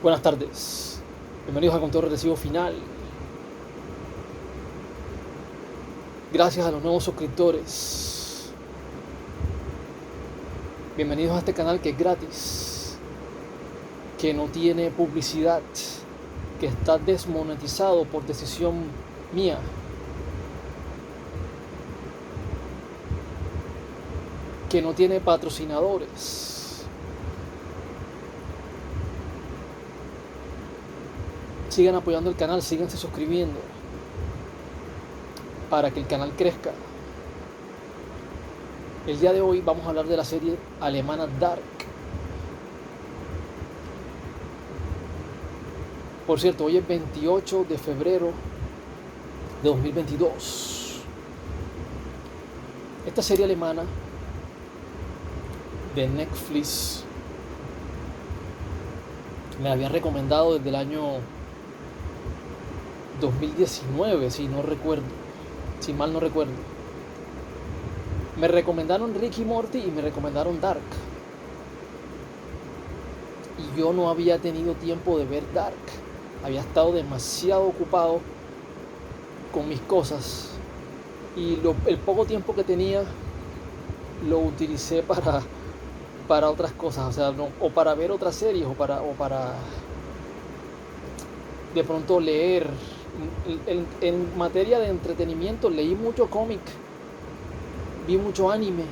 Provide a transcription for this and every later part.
Buenas tardes, bienvenidos a Conteo Regresivo Final. Gracias a los nuevos suscriptores. Bienvenidos a este canal que es gratis, que no tiene publicidad, que está desmonetizado por decisión mía. Que no tiene patrocinadores. Sigan apoyando el canal, síganse suscribiendo para que el canal crezca. El día de hoy vamos a hablar de la serie alemana Dark. Por cierto, hoy es 28 de febrero de 2022. Esta serie alemana de Netflix me habían recomendado desde el año 2019, si mal no recuerdo. Me recomendaron Rick y Morty y me recomendaron Dark. Y yo no había tenido tiempo de ver Dark. Había estado demasiado ocupado con mis cosas. Y el poco tiempo que tenía lo utilicé para otras cosas. O sea, o para ver otras series o para de pronto leer. En materia de entretenimiento leí mucho cómic, vi mucho anime,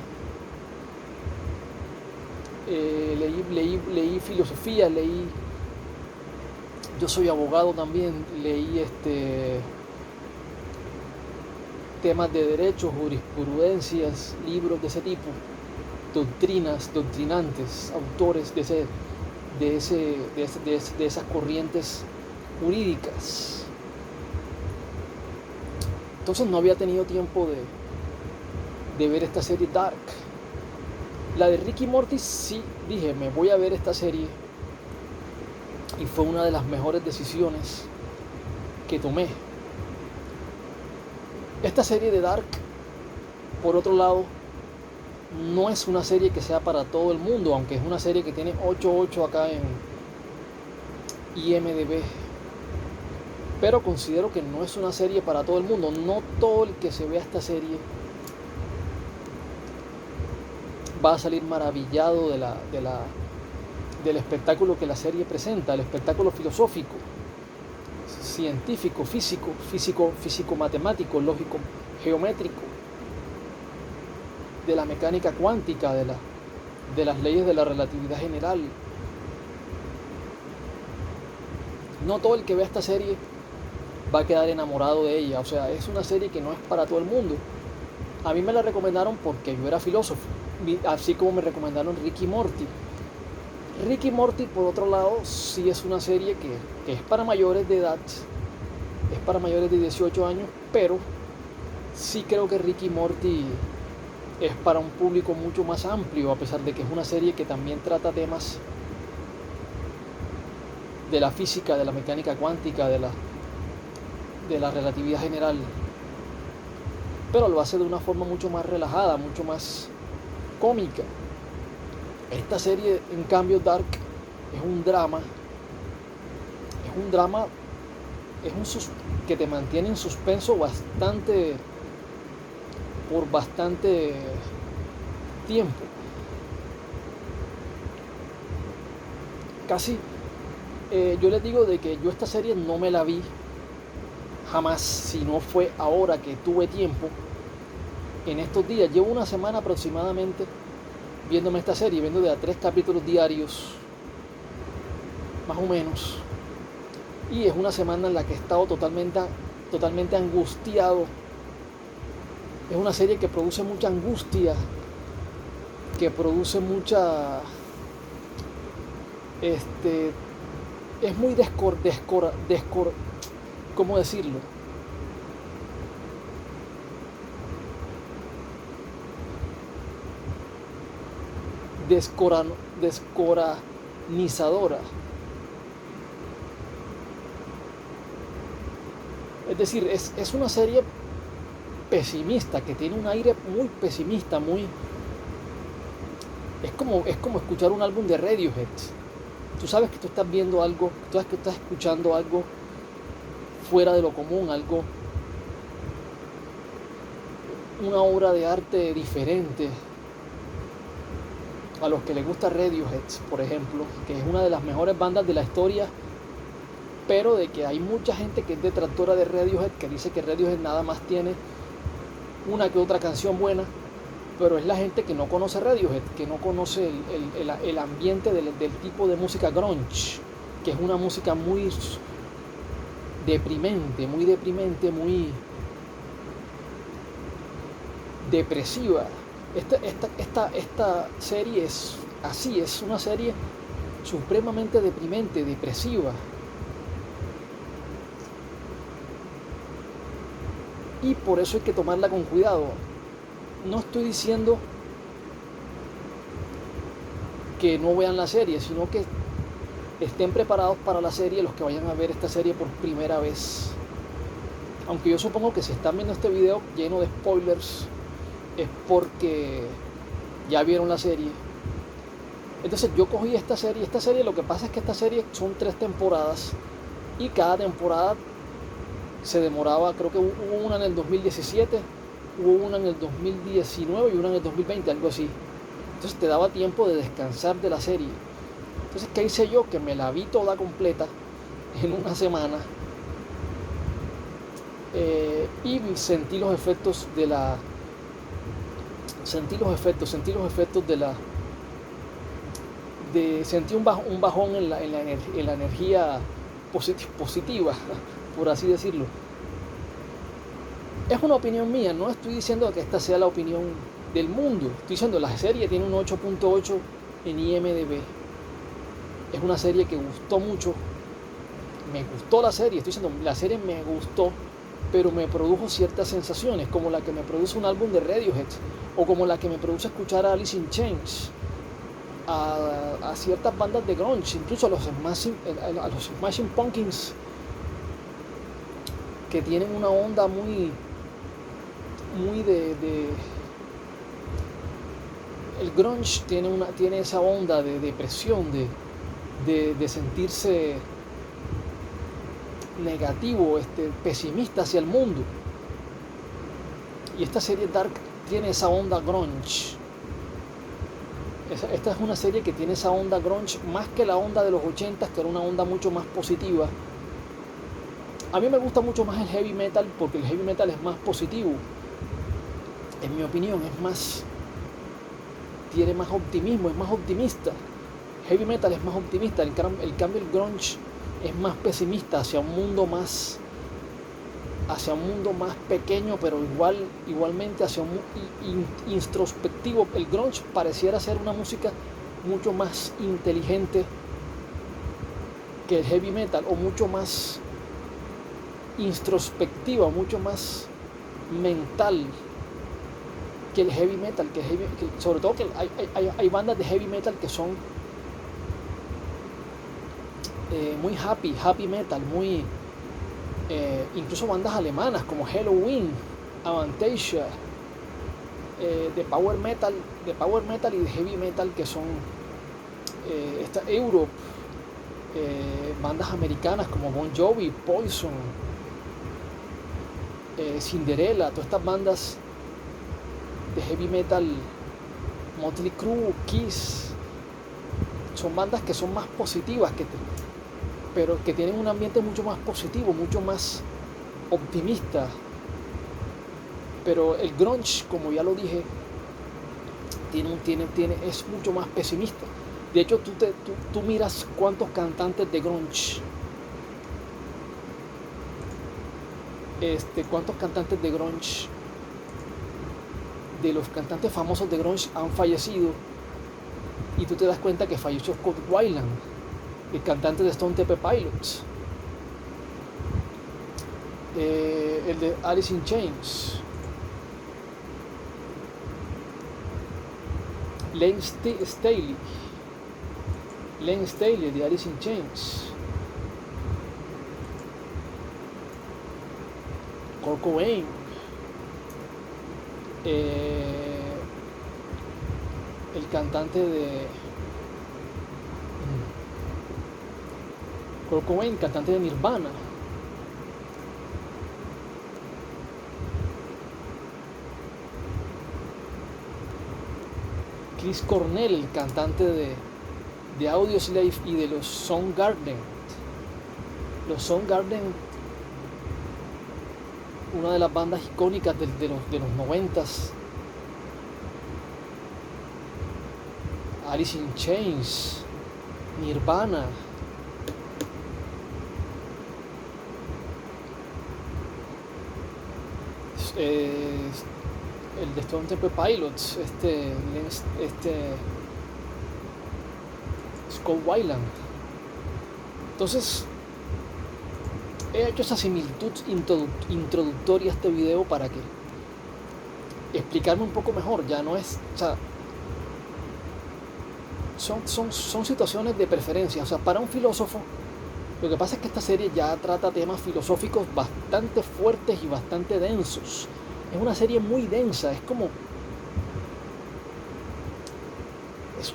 leí filosofía, yo soy abogado también, leí temas de derecho, jurisprudencias, libros de ese tipo, doctrinantes, autores de esas corrientes jurídicas. Entonces no había tenido tiempo de ver esta serie Dark. La de Rick y Morty sí dije, me voy a ver esta serie. Y fue una de las mejores decisiones que tomé. Esta serie de Dark, por otro lado, no es una serie que sea para todo el mundo, aunque es una serie que tiene 8.8 acá en IMDb. Pero considero que no es una serie para todo el mundo. No todo el que se vea esta serie va a salir maravillado del espectáculo que la serie presenta, el espectáculo filosófico, científico, físico, matemático, lógico, geométrico, de la mecánica cuántica, de las leyes de la relatividad general. No todo el que vea esta serie va a quedar enamorado de ella. O sea, es una serie que no es para todo el mundo. A mí me la recomendaron porque yo era filósofo, así como me recomendaron Rick y Morty. Rick y Morty, por otro lado, sí es una serie que es para mayores de edad, es para mayores de 18 años, pero sí creo que Rick y Morty es para un público mucho más amplio, a pesar de que es una serie que también trata temas de la física, de la mecánica cuántica, de la relatividad general, pero lo hace de una forma mucho más relajada, mucho más cómica. Esta serie, en cambio, Dark, es un drama que te mantiene en suspenso por bastante tiempo. Casi, yo les digo de que yo esta serie no me la vi jamás, si no fue ahora que tuve tiempo, en estos días. Llevo una semana aproximadamente viéndome esta serie, viendo de a 3 capítulos diarios, más o menos. Y es una semana en la que he estado totalmente angustiado. Es una serie que produce mucha angustia, que produce mucha... es muy ¿cómo decirlo? Descoranizadora. Es decir, es una serie pesimista, que tiene un aire muy pesimista, muy... Es como escuchar un álbum de Radiohead. Tú sabes que tú estás viendo algo, tú sabes que estás escuchando algo fuera de lo común, algo, una obra de arte diferente. A los que les gusta Radiohead, por ejemplo, que es una de las mejores bandas de la historia, pero de que hay mucha gente que es detractora de Radiohead, que dice que Radiohead nada más tiene una que otra canción buena, pero es la gente que no conoce Radiohead, que no conoce el ambiente del tipo de música grunge, que es una música muy deprimente, muy depresiva. Esta serie es así, es una serie supremamente deprimente, depresiva. Y por eso hay que tomarla con cuidado. No estoy diciendo que no vean la serie, sino que estén preparados para la serie los que vayan a ver esta serie por primera vez. Aunque yo supongo que si están viendo este video lleno de spoilers es porque ya vieron la serie. Entonces yo cogí esta serie lo que pasa es que esta serie son 3 temporadas y cada temporada se demoraba, creo que hubo una en el 2017, hubo una en el 2019 y una en el 2020, algo así. Entonces te daba tiempo de descansar de la serie. Entonces, ¿qué hice yo? Que me la vi toda completa en una semana y sentí los efectos de la... Sentí los efectos de la... sentí un bajón en la energía positiva, por así decirlo. Es una opinión mía, no estoy diciendo que esta sea la opinión del mundo. Estoy diciendo la serie tiene un 8.8 en IMDb. Es una serie que gustó mucho. Me gustó la serie, estoy diciendo, la serie me gustó, pero me produjo ciertas sensaciones, como la que me produce un álbum de Radiohead, o como la que me produce escuchar a Alice in Chains, a ciertas bandas de grunge, incluso a los Smashing Pumpkins, que tienen una onda muy el grunge tiene esa onda de depresión, de sentirse negativo, pesimista hacia el mundo. Y esta serie Dark tiene esa onda grunge. Esta es una serie que tiene esa onda grunge más que la onda de los 80, que era una onda mucho más positiva. A mí me gusta mucho más el heavy metal porque el heavy metal es más positivo. En mi opinión, tiene más optimismo, es más optimista. Heavy metal es más optimista, el cambio el grunge es más pesimista hacia un mundo más pequeño, pero igualmente hacia un introspectivo. El grunge pareciera ser una música mucho más inteligente que el heavy metal, o mucho más introspectiva, mucho más mental que el heavy metal, sobre todo que hay bandas de heavy metal que son muy happy metal, muy incluso bandas alemanas como Halloween, Avantasia, de power metal y de heavy metal, que son esta Europe, bandas americanas como Bon Jovi, Poison, Cinderella, todas estas bandas de heavy metal, Motley Crue, Kiss, son bandas que son más positivas, pero que tienen un ambiente mucho más positivo, mucho más optimista. Pero el grunge, como ya lo dije, es mucho más pesimista. De hecho, tú miras cuántos cantantes de grunge, de los cantantes famosos de grunge han fallecido, y tú te das cuenta que falleció Scott Weiland, el cantante de Stone Temple Pilots, el de Alice in Chains, Layne Staley de Alice in Chains, Kurt Cobain, el cantante Kurt Cobain, cantante de Nirvana. Chris Cornell, el cantante de Audioslave y de los Soundgarden. Los Soundgarden, una de las bandas icónicas de los 90s. Alice in Chains, Nirvana. El de Stone Temple Pilots, Scott Weiland. Entonces, he hecho esa similitud introductoria a este video para que explicarme un poco mejor. Ya no es, o sea, son situaciones de preferencia. O sea, para un filósofo, lo que pasa es que esta serie ya trata temas filosóficos bastante fuertes y bastante densos. Es una serie muy densa, es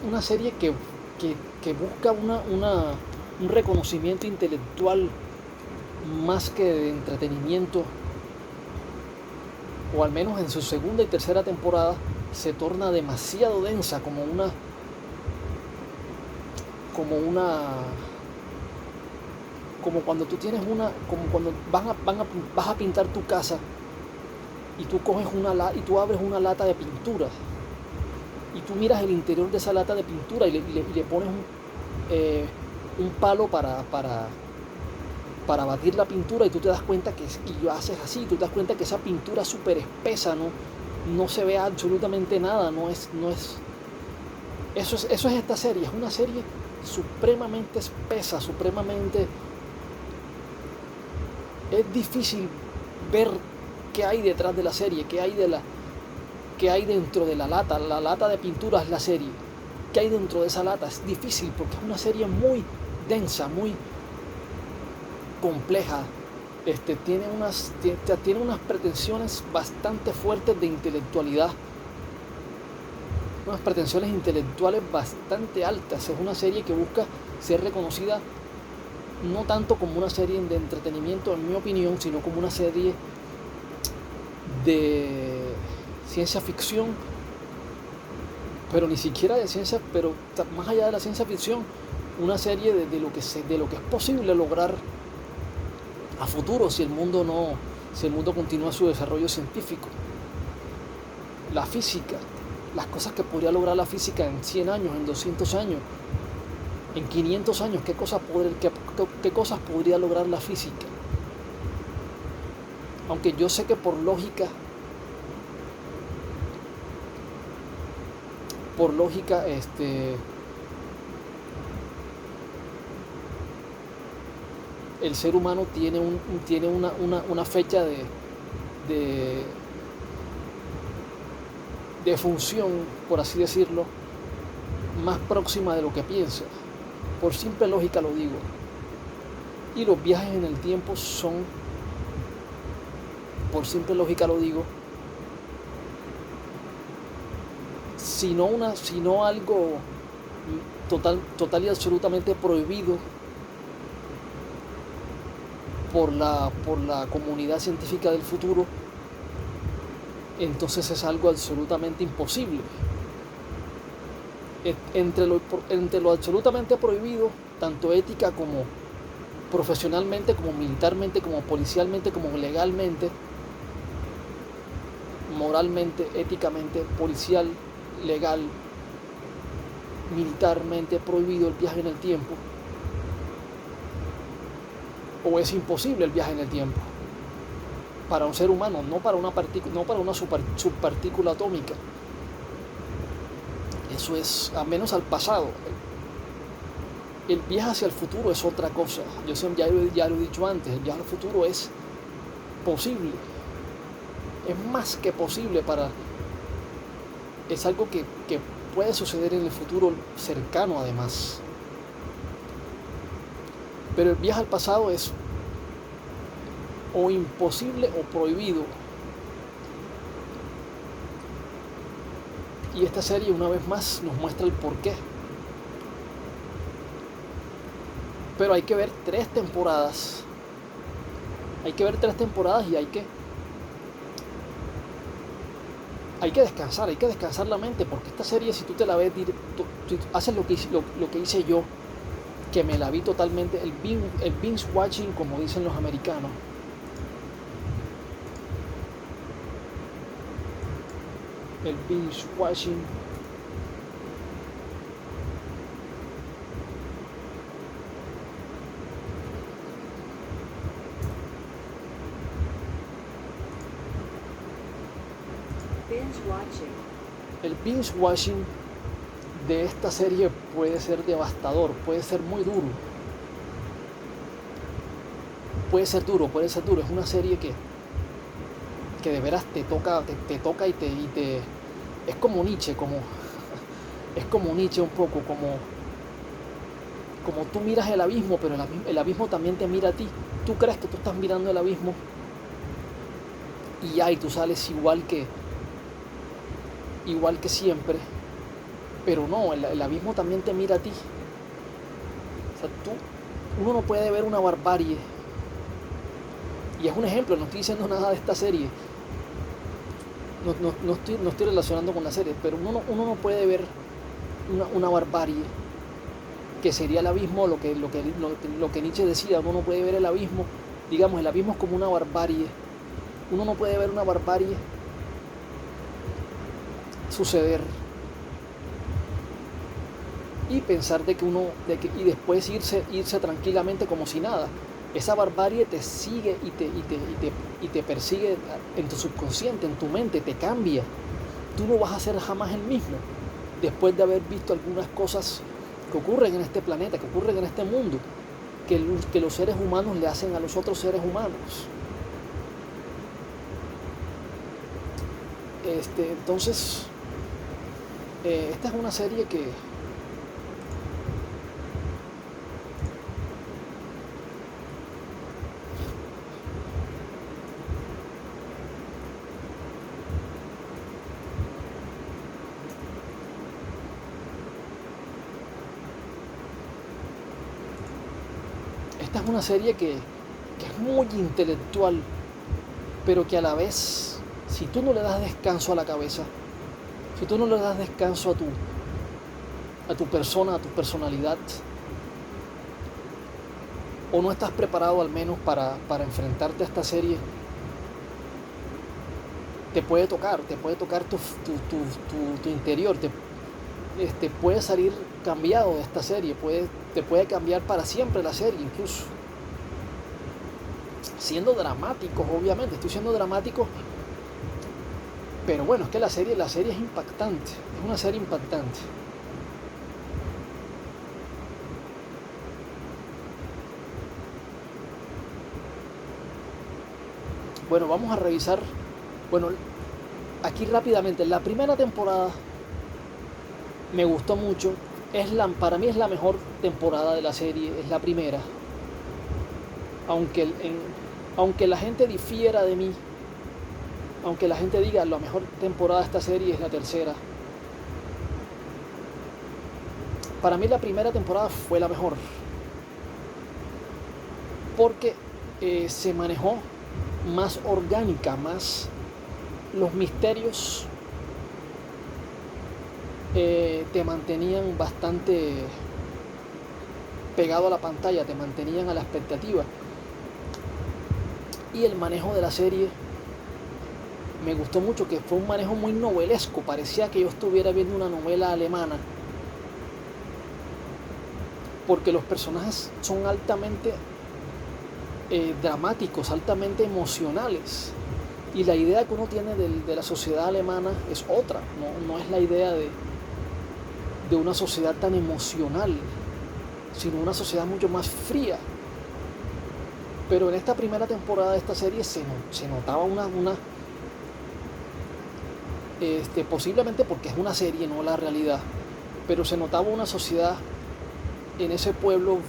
una serie que busca un reconocimiento intelectual más que de entretenimiento, o al menos en su segunda y tercera temporada se torna demasiado densa, como cuando tú tienes como cuando vas a pintar tu casa y tú coges y tú abres una lata de pintura y tú miras el interior de esa lata de pintura y le pones un palo para batir la pintura, y tú te das cuenta y haces así, tú te das cuenta que esa pintura es súper espesa, no se ve absolutamente nada, eso es esta serie. Es una serie supremamente espesa, es difícil ver qué hay detrás de la serie, qué hay dentro de la lata de pintura es la serie, qué hay dentro de esa lata. Es difícil porque es una serie muy densa, muy compleja. Tiene unas pretensiones bastante fuertes de intelectualidad, unas pretensiones intelectuales bastante altas. Es una serie que busca ser reconocida no tanto como una serie de entretenimiento, en mi opinión, sino como una serie de ciencia ficción, pero ni siquiera de ciencia, pero más allá de la ciencia ficción, una serie de lo que es posible lograr a futuro si el mundo continúa su desarrollo científico. La física, las cosas que podría lograr la física en 100 años, en 200 años, en 500 años, qué cosas podría lograr la física. Aunque yo sé que por lógica, el ser humano tiene una fecha de función, por así decirlo, más próxima de lo que piensa. Por simple lógica lo digo. Y los viajes en el tiempo son, por simple lógica lo digo, si no algo total y absolutamente prohibido por la comunidad científica del futuro, entonces es algo absolutamente imposible. Entre lo absolutamente prohibido, tanto ética como profesionalmente, como militarmente, como policialmente, como legalmente, moralmente, éticamente, policial, legal, militarmente prohibido el viaje en el tiempo, o es imposible el viaje en el tiempo para un ser humano, no para una subpartícula atómica. Eso es, al menos al pasado. El viaje hacia el futuro es otra cosa. Ya lo he dicho antes, el viaje al futuro es posible. Es más que posible es algo que puede suceder en el futuro cercano, además. Pero el viaje al pasado es o imposible o prohibido. Y esta serie una vez más nos muestra el porqué. Pero hay que ver 3 temporadas. Hay que ver 3 temporadas y hay que descansar la mente, porque esta serie, si tú te la ves, si haces lo que hice yo, que me la vi totalmente, el binge watching, como dicen los americanos. El binge watching. El binge watching de esta serie puede ser devastador, puede ser muy duro. Puede ser duro. Es una serie que de veras te toca y te es como Nietzsche, es como Nietzsche un poco, como tú miras el abismo, pero el abismo también te mira a ti. Tú crees que tú estás mirando el abismo y tú sales igual que siempre, pero no, el abismo también te mira a ti. O sea, uno no puede ver una barbarie, y es un ejemplo, no estoy diciendo nada de esta serie, no estoy relacionando con la serie, pero uno no puede ver una barbarie, que sería el abismo, lo que Nietzsche decía. Uno no puede ver el abismo, digamos, el abismo es como una barbarie. Uno no puede ver una barbarie suceder y pensar y después irse tranquilamente como si nada. Esa barbarie te sigue y te persigue en tu subconsciente, en tu mente, te cambia. Tú no vas a ser jamás el mismo después de haber visto algunas cosas que ocurren en este planeta, que ocurren en este mundo, que los seres humanos le hacen a los otros seres humanos. Entonces, esta es una serie que es muy intelectual, pero que a la vez, si tú no le das descanso a la cabeza, si tú no le das descanso a tu persona, a tu personalidad, o no estás preparado al menos para enfrentarte a esta serie, te puede tocar tu interior, te puede salir cambiado de esta serie, te puede cambiar para siempre la serie, incluso siendo dramáticos. Obviamente estoy siendo dramático, pero bueno, es que la serie es impactante, es una serie impactante. Bueno, vamos a revisar, bueno, aquí rápidamente. La primera temporada me gustó mucho, para mí es la mejor temporada de la serie, es la primera. Aunque la gente difiera de mí, aunque la gente diga la mejor temporada de esta serie es la tercera, para mí la primera temporada fue la mejor, porque se manejó más orgánica, más los misterios te mantenían bastante pegado a la pantalla, te mantenían a la expectativa. Y el manejo de la serie me gustó mucho, que fue un manejo muy novelesco, parecía que yo estuviera viendo una novela alemana, porque los personajes son altamente dramáticos, altamente emocionales, y la idea que uno tiene de la sociedad alemana es otra, no es la idea de una sociedad tan emocional, sino una sociedad mucho más fría. Pero en esta primera temporada de esta serie se notaba posiblemente porque es una serie, no la realidad, pero se notaba una sociedad en ese pueblo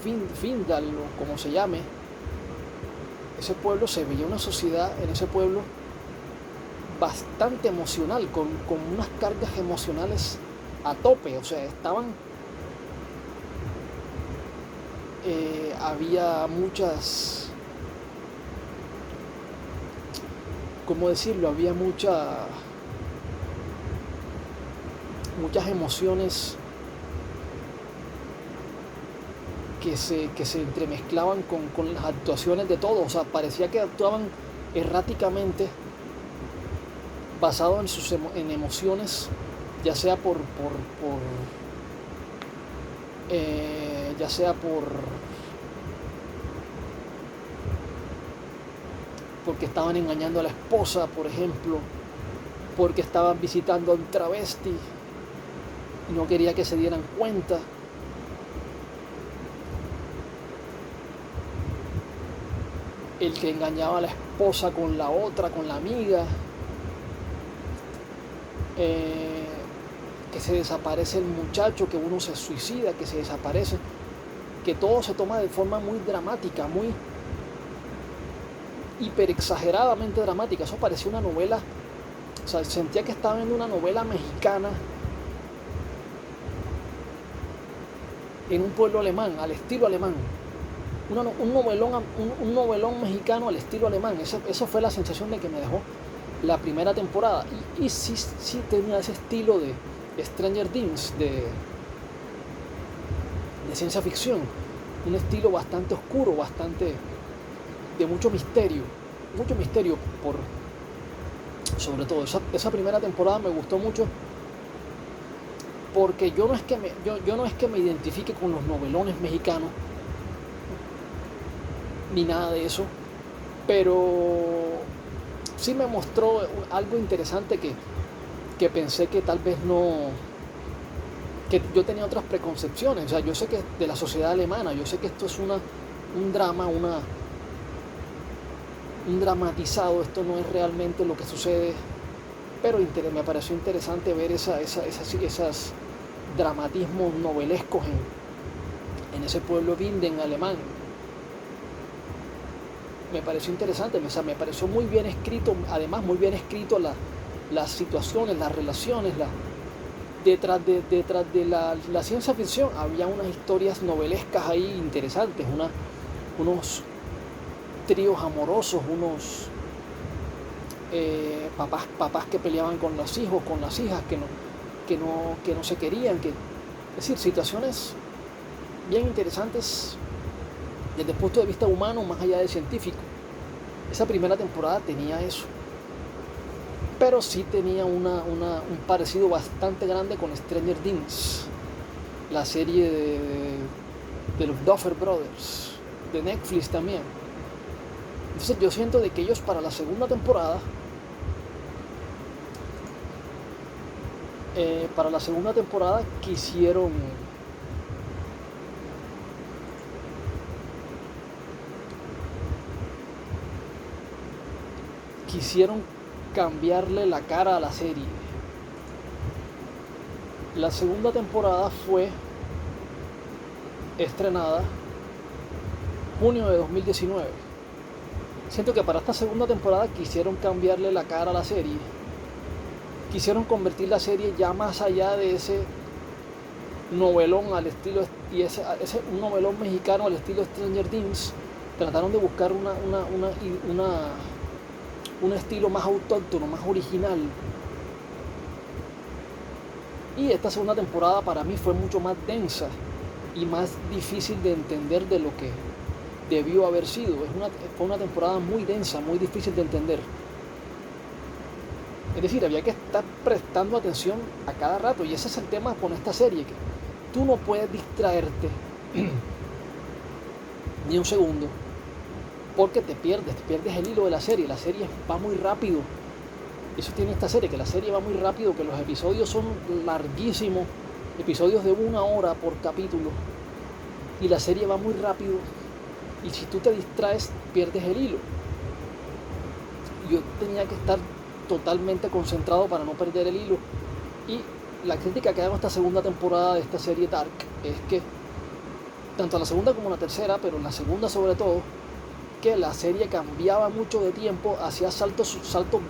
Vindal, o como se llame, ese pueblo, se veía una sociedad en ese pueblo bastante emocional, con unas cargas emocionales a tope. O sea, había muchas, ¿cómo decirlo? Había muchas emociones que se entremezclaban con las actuaciones de todos. O sea, parecía que actuaban erráticamente, basado en emociones, ya sea ya sea porque estaban engañando a la esposa, por ejemplo, porque estaban visitando a un travesti y no quería que se dieran cuenta. El que engañaba a la esposa con la otra, con la amiga, que se desaparece el muchacho, que uno se suicida, que se desaparece, que todo se toma de forma muy dramática, muy hiper exageradamente dramática. Eso parecía una novela, o sea, sentía que estaba viendo una novela mexicana en un pueblo alemán, al estilo alemán. Un novelón mexicano al estilo alemán. Eso fue la sensación de que me dejó la primera temporada. Y sí tenía ese estilo de Stranger Things, de ciencia ficción. Un estilo bastante oscuro, bastante de mucho misterio sobre todo. Esa primera temporada me gustó mucho, porque yo no es que me identifique con los novelones mexicanos ni nada de eso, pero sí me mostró algo interesante que pensé que tal vez no, que yo tenía otras preconcepciones. O sea, yo sé que de la sociedad alemana, yo sé que esto es un drama, un dramatizado, esto no es realmente lo que sucede, pero me pareció interesante ver esas dramatismos novelescos en ese pueblo Winden alemán. Me pareció interesante, me pareció muy bien escrito, además muy bien escrito las situaciones, las relaciones, detrás de la ciencia ficción había unas historias novelescas ahí interesantes, unos tríos amorosos, unos papás que peleaban con los hijos, con las hijas, que no se querían, es decir, situaciones bien interesantes desde el punto de vista humano, más allá del científico. Esa primera temporada tenía eso, pero sí tenía un parecido bastante grande con Stranger Things, la serie de los Duffer Brothers, de Netflix también. Entonces yo siento de que ellos para la segunda temporada quisieron cambiarle la cara a la serie. La segunda temporada fue estrenada junio de 2019. Siento que para esta segunda temporada quisieron cambiarle la cara a la serie. Quisieron convertir la serie ya más allá de ese novelón al estilo, un novelón mexicano al estilo Stranger Things. Trataron de buscar un estilo más autóctono, más original. Y esta segunda temporada para mí fue mucho más densa y más difícil de entender de lo que debió haber sido. Fue una temporada muy densa, muy difícil de entender. Es decir, había que estar prestando atención a cada rato, y ese es el tema con esta serie, que tú no puedes distraerte ni un segundo, porque te pierdes el hilo de la serie. La serie va muy rápido. Eso tiene esta serie, que la serie va muy rápido, que los episodios son larguísimos, episodios de 1 hora por capítulo, y la serie va muy rápido, y si tú te distraes, pierdes el hilo. Yo tenía que estar totalmente concentrado para no perder el hilo, y la crítica que hago a esta segunda temporada de esta serie Dark es que, tanto la segunda como la tercera, pero la segunda sobre todo, que la serie cambiaba mucho de tiempo, hacía saltos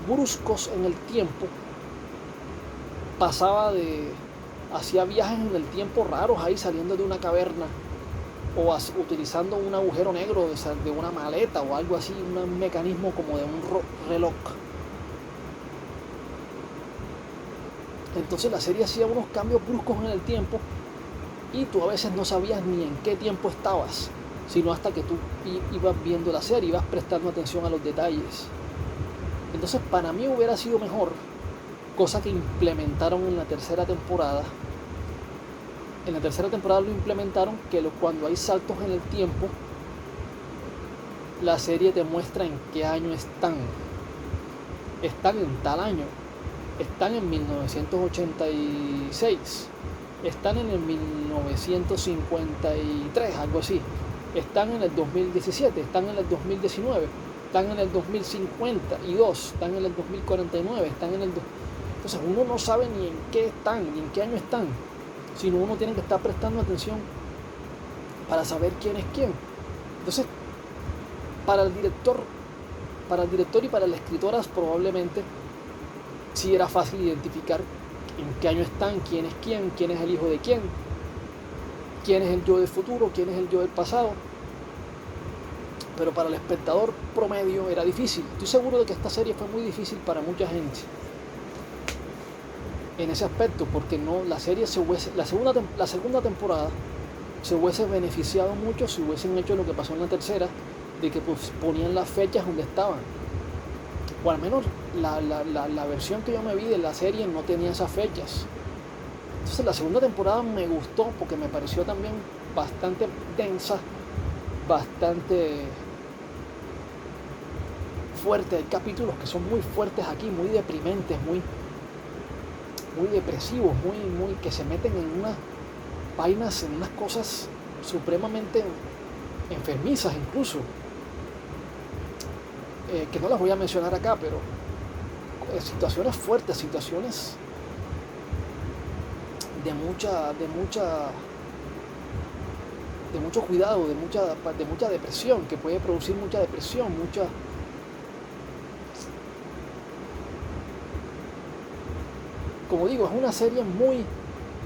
bruscos en el tiempo, hacía viajes en el tiempo raros ahí, saliendo de una caverna utilizando un agujero negro de una maleta o algo así, un mecanismo como de un reloj. Entonces la serie hacía unos cambios bruscos en el tiempo y tú a veces no sabías ni en qué tiempo estabas, sino hasta que tú ibas viendo la serie, ibas prestando atención a los detalles. Entonces para mí hubiera sido mejor, cosa que implementaron en la tercera temporada. En la tercera temporada lo implementaron, que cuando hay saltos en el tiempo, la serie te muestra en qué año están. Están en tal año. Están en 1986. Están en el 1953, algo así. Están en el 2017, están en el 2019, están en el 2052, están en el 2049, están en el... Entonces uno no sabe ni en qué están, ni en qué año están, sino uno tiene que estar prestando atención para saber quién es quién. Entonces, para el director y para las escritoras probablemente sí era fácil identificar en qué año están, quién es el hijo de quién es el yo del futuro, quién es el yo del pasado. Pero para el espectador promedio era difícil. Estoy seguro de que esta serie fue muy difícil para mucha gente en ese aspecto, porque no, la segunda temporada se hubiese beneficiado mucho si hubiesen hecho lo que pasó en la tercera, de que pues, ponían las fechas donde estaban. O al menos la versión que yo me vi de la serie no tenía esas fechas. Entonces la segunda temporada me gustó porque me pareció también bastante densa, bastante fuerte. Hay capítulos que son muy fuertes aquí, muy deprimentes, muy depresivos, muy que se meten en unas vainas, en unas cosas supremamente enfermizas incluso, que no las voy a mencionar acá, pero situaciones fuertes, situaciones de mucho cuidado, de mucha depresión, que puede producir mucha depresión, como digo, es una serie muy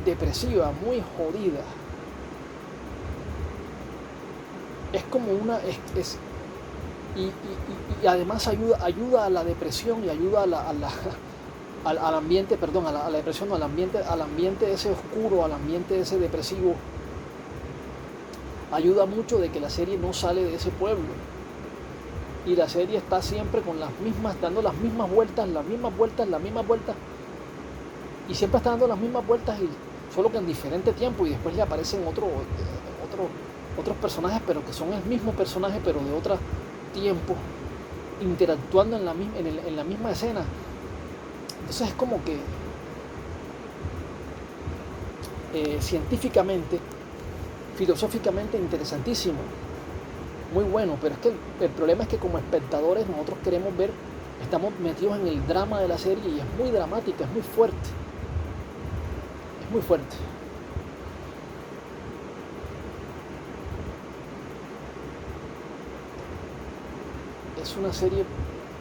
depresiva, muy jodida. Es como una... y además ayuda a la depresión y ayuda al ambiente, perdón, a la depresión, al ambiente ese oscuro, al ambiente ese depresivo. Ayuda mucho de que la serie no sale de ese pueblo. Y la serie está siempre con dando las mismas vueltas. Y siempre está dando las mismas vueltas, y solo que en diferente tiempo, y después le aparecen otros personajes, pero que son el mismo personaje, pero de otro tiempo, interactuando en la misma escena. Entonces es como que científicamente, filosóficamente interesantísimo, muy bueno, pero es que el problema es que como espectadores nosotros queremos ver, estamos metidos en el drama de la serie y es muy dramática, es muy fuerte. Muy fuerte. Es una serie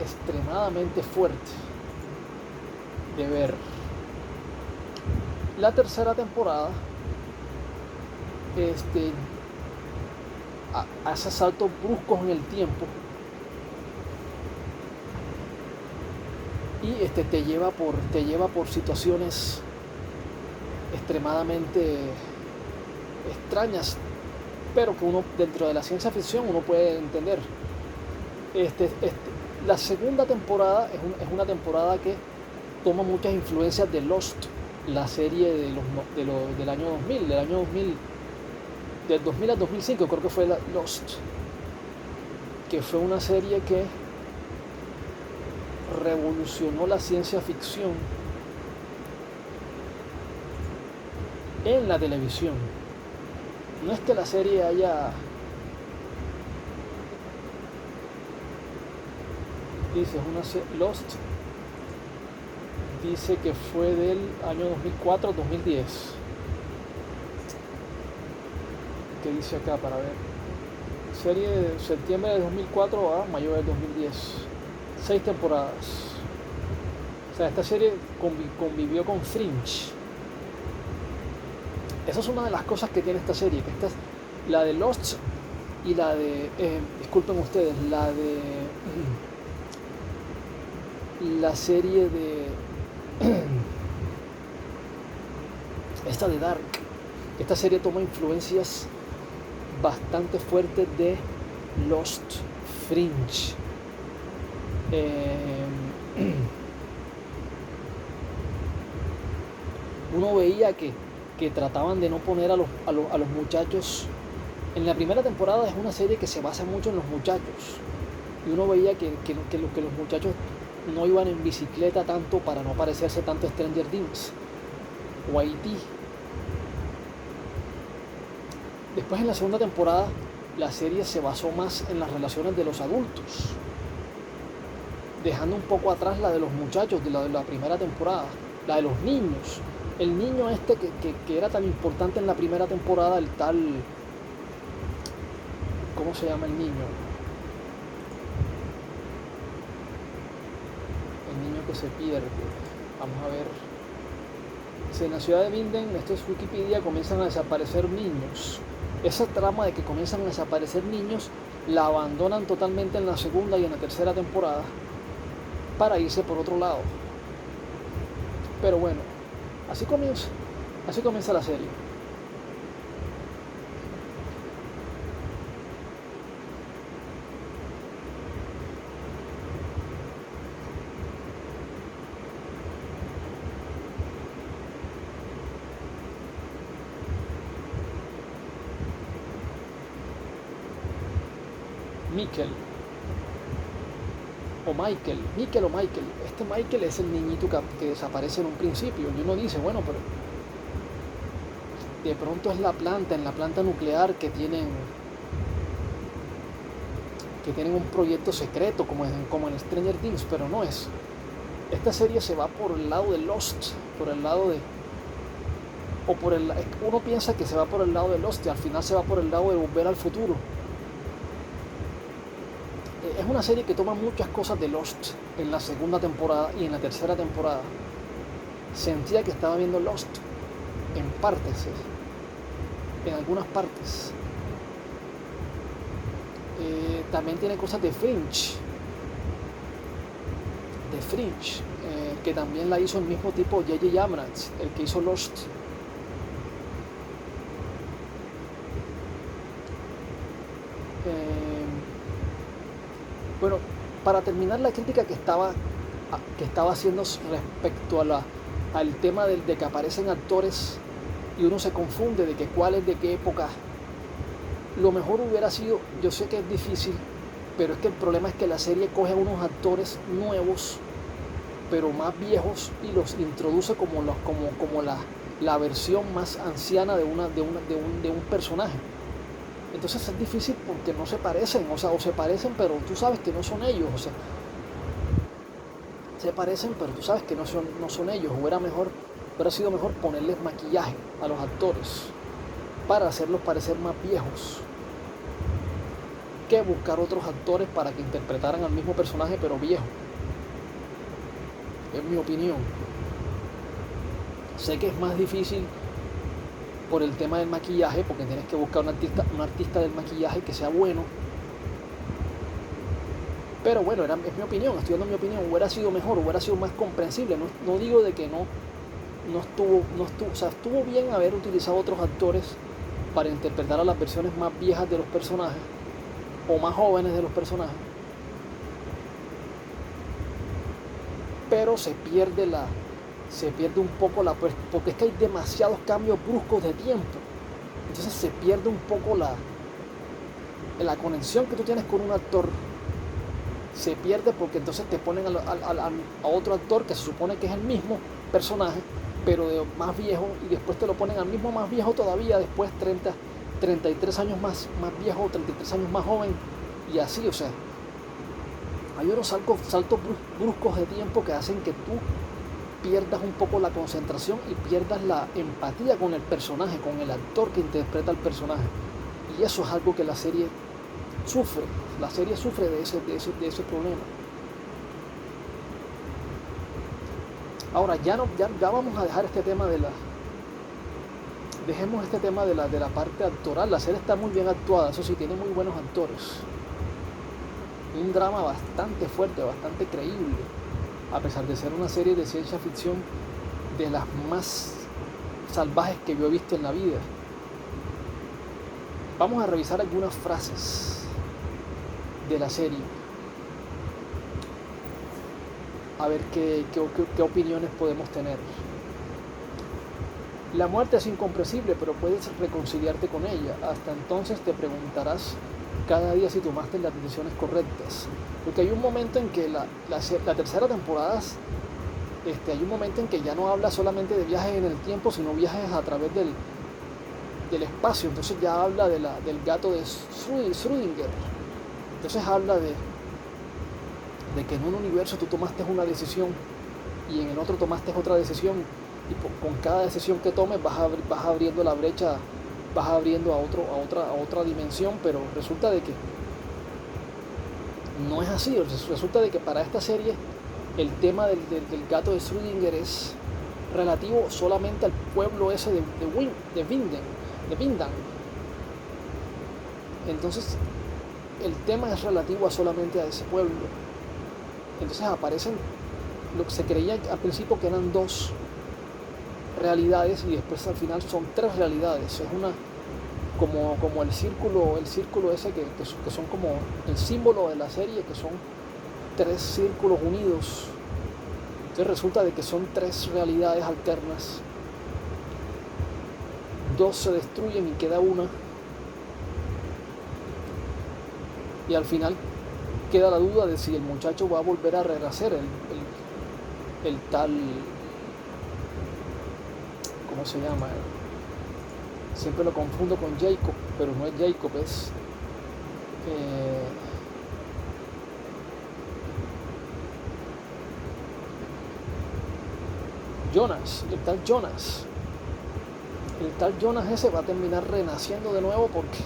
extremadamente fuerte de ver. La tercera temporada hace saltos bruscos en el tiempo y te lleva por situaciones extremadamente extrañas, pero que uno dentro de la ciencia ficción uno puede entender. La segunda temporada es una temporada que toma muchas influencias de Lost, la serie del año 2000, del 2000 al 2005 creo que fue Lost, que fue una serie que revolucionó la ciencia ficción en la televisión. No es que la serie haya... Lost dice que fue del año 2004 2010. ¿Qué dice acá para ver? Serie de septiembre de 2004 a mayo del 2010. 6 temporadas. O sea, esta serie convivió con Fringe. Esa es una de las cosas que tiene esta serie, que La de Lost y la de, disculpen ustedes, la serie de esta de Dark. Esta serie toma influencias bastante fuertes de Lost, Fringe. Uno veía que trataban de no poner a los muchachos. En la primera temporada es una serie que se basa mucho en los muchachos. Y uno veía que los muchachos no iban en bicicleta tanto para no parecerse tanto a Stranger Things o a E.T. Después en la segunda temporada la serie se basó más en las relaciones de los adultos, dejando un poco atrás la de los muchachos de la primera temporada, la de los niños. El niño este que era tan importante en la primera temporada, el tal... ¿Cómo se llama el niño? El niño que se pierde. Vamos a ver. Si en la ciudad de Minden, esto es Wikipedia, comienzan a desaparecer niños. Esa trama de que comienzan a desaparecer niños la abandonan totalmente en la segunda y en la tercera temporada para irse por otro lado. Pero bueno, así comienza la serie. Michael. Este Michael es el niñito que desaparece en un principio. Y uno dice, bueno, pero de pronto es en la planta nuclear que tienen un proyecto secreto como en Stranger Things, pero no es. Esta serie se va por el lado de Lost, por el lado de... uno piensa que se va por el lado de Lost y al final se va por el lado de Volver al Futuro. Es una serie que toma muchas cosas de Lost en la segunda temporada y en la tercera temporada. Sentía que estaba viendo Lost en partes, en algunas partes. También tiene cosas de Fringe, que también la hizo el mismo tipo J.J. Abrams, el que hizo Lost. Bueno, para terminar la crítica que estaba haciendo respecto al tema de que aparecen actores y uno se confunde de que cuál es de qué época, lo mejor hubiera sido, yo sé que es difícil, pero es que el problema es que la serie coge a unos actores nuevos, pero más viejos, y los introduce como la versión más anciana de un personaje. Entonces es difícil porque no se parecen, o se parecen, pero tú sabes que no son ellos, se parecen, pero tú sabes que no son ellos. Hubiera sido mejor ponerles maquillaje a los actores para hacerlos parecer más viejos, que buscar otros actores para que interpretaran al mismo personaje pero viejo. Es mi opinión. Sé que es más difícil por el tema del maquillaje, porque tienes que buscar un artista del maquillaje que sea bueno. Pero bueno, es mi opinión, estoy dando mi opinión. Hubiera sido mejor, hubiera sido más comprensible. No digo de que no estuvo, o sea, estuvo bien haber utilizado otros actores para interpretar a las versiones más viejas de los personajes o más jóvenes de los personajes. Pero se pierde un poco porque es que hay demasiados cambios bruscos de tiempo. Entonces se pierde un poco la conexión que tú tienes con un actor. Se pierde porque entonces te ponen a otro actor que se supone que es el mismo personaje, pero de más viejo, y después te lo ponen al mismo más viejo todavía, después 33 años más viejo, 33 años más joven, y así, o sea, hay unos saltos bruscos de tiempo que hacen que tú pierdas un poco la concentración y pierdas la empatía con el personaje, con el actor que interpreta al personaje. Y eso es algo que la serie sufre. La serie sufre de ese problema. Ahora, ya vamos a dejar este tema dejemos este tema de la parte actoral. La serie está muy bien actuada, eso sí, tiene muy buenos actores. Un drama bastante fuerte, bastante creíble, a pesar de ser una serie de ciencia ficción de las más salvajes que yo he visto en la vida. Vamos a revisar algunas frases de la serie, a ver qué opiniones podemos tener. La muerte es incomprensible, pero puedes reconciliarte con ella. Hasta entonces te preguntarás cada día si tomaste las decisiones correctas. Porque hay un momento en que la tercera temporada, hay un momento en que ya no habla solamente de viajes en el tiempo, sino viajes a través del espacio. Entonces ya habla del gato de Schrödinger. Entonces habla de que en un universo tú tomaste una decisión y en el otro tomaste otra decisión, y con cada decisión que tomes vas abriendo la brecha, vas abriendo a otra dimensión, pero resulta de que no es así. Resulta de que para esta serie el tema del gato de Schrödinger es relativo solamente al pueblo ese de Vindan. Entonces el tema es relativo solamente a ese pueblo. Entonces aparecen lo que se creía al principio que eran dos realidades, y después al final son tres realidades. Es una como el círculo ese que son como el símbolo de la serie, que son tres círculos unidos. Entonces resulta de que son tres realidades alternas. Dos se destruyen y queda una. Y al final queda la duda de si el muchacho va a volver a renacer, el tal, ¿cómo se llama? Siempre lo confundo con Jacob, pero no es Jacob, es Jonas, el tal Jonas. El tal Jonas ese va a terminar renaciendo de nuevo porque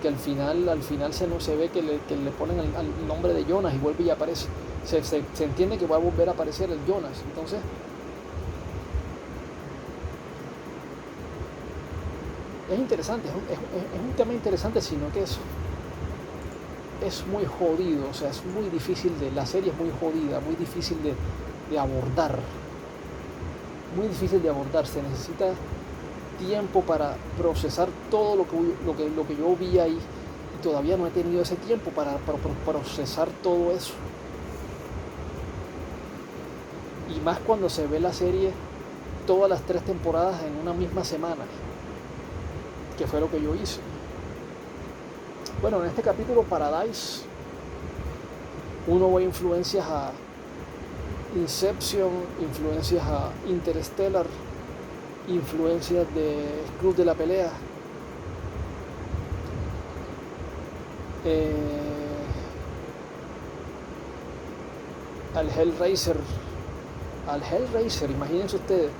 al final se ve que le ponen el nombre de Jonas y vuelve y aparece. Se entiende que va a volver a aparecer el Jonas. Entonces es interesante, es un tema interesante, sino que es muy jodido, o sea, es muy difícil la serie es muy jodida, muy difícil de abordar, se necesita tiempo para procesar todo lo que yo vi ahí, y todavía no he tenido ese tiempo para procesar todo eso, y más cuando se ve la serie todas las 3 temporadas en una misma semana, que fue lo que yo hice. Bueno, en este capítulo Paradise uno ve influencias a Inception, influencias a Interstellar, influencias de Club de la Pelea, al Hellraiser, imagínense ustedes.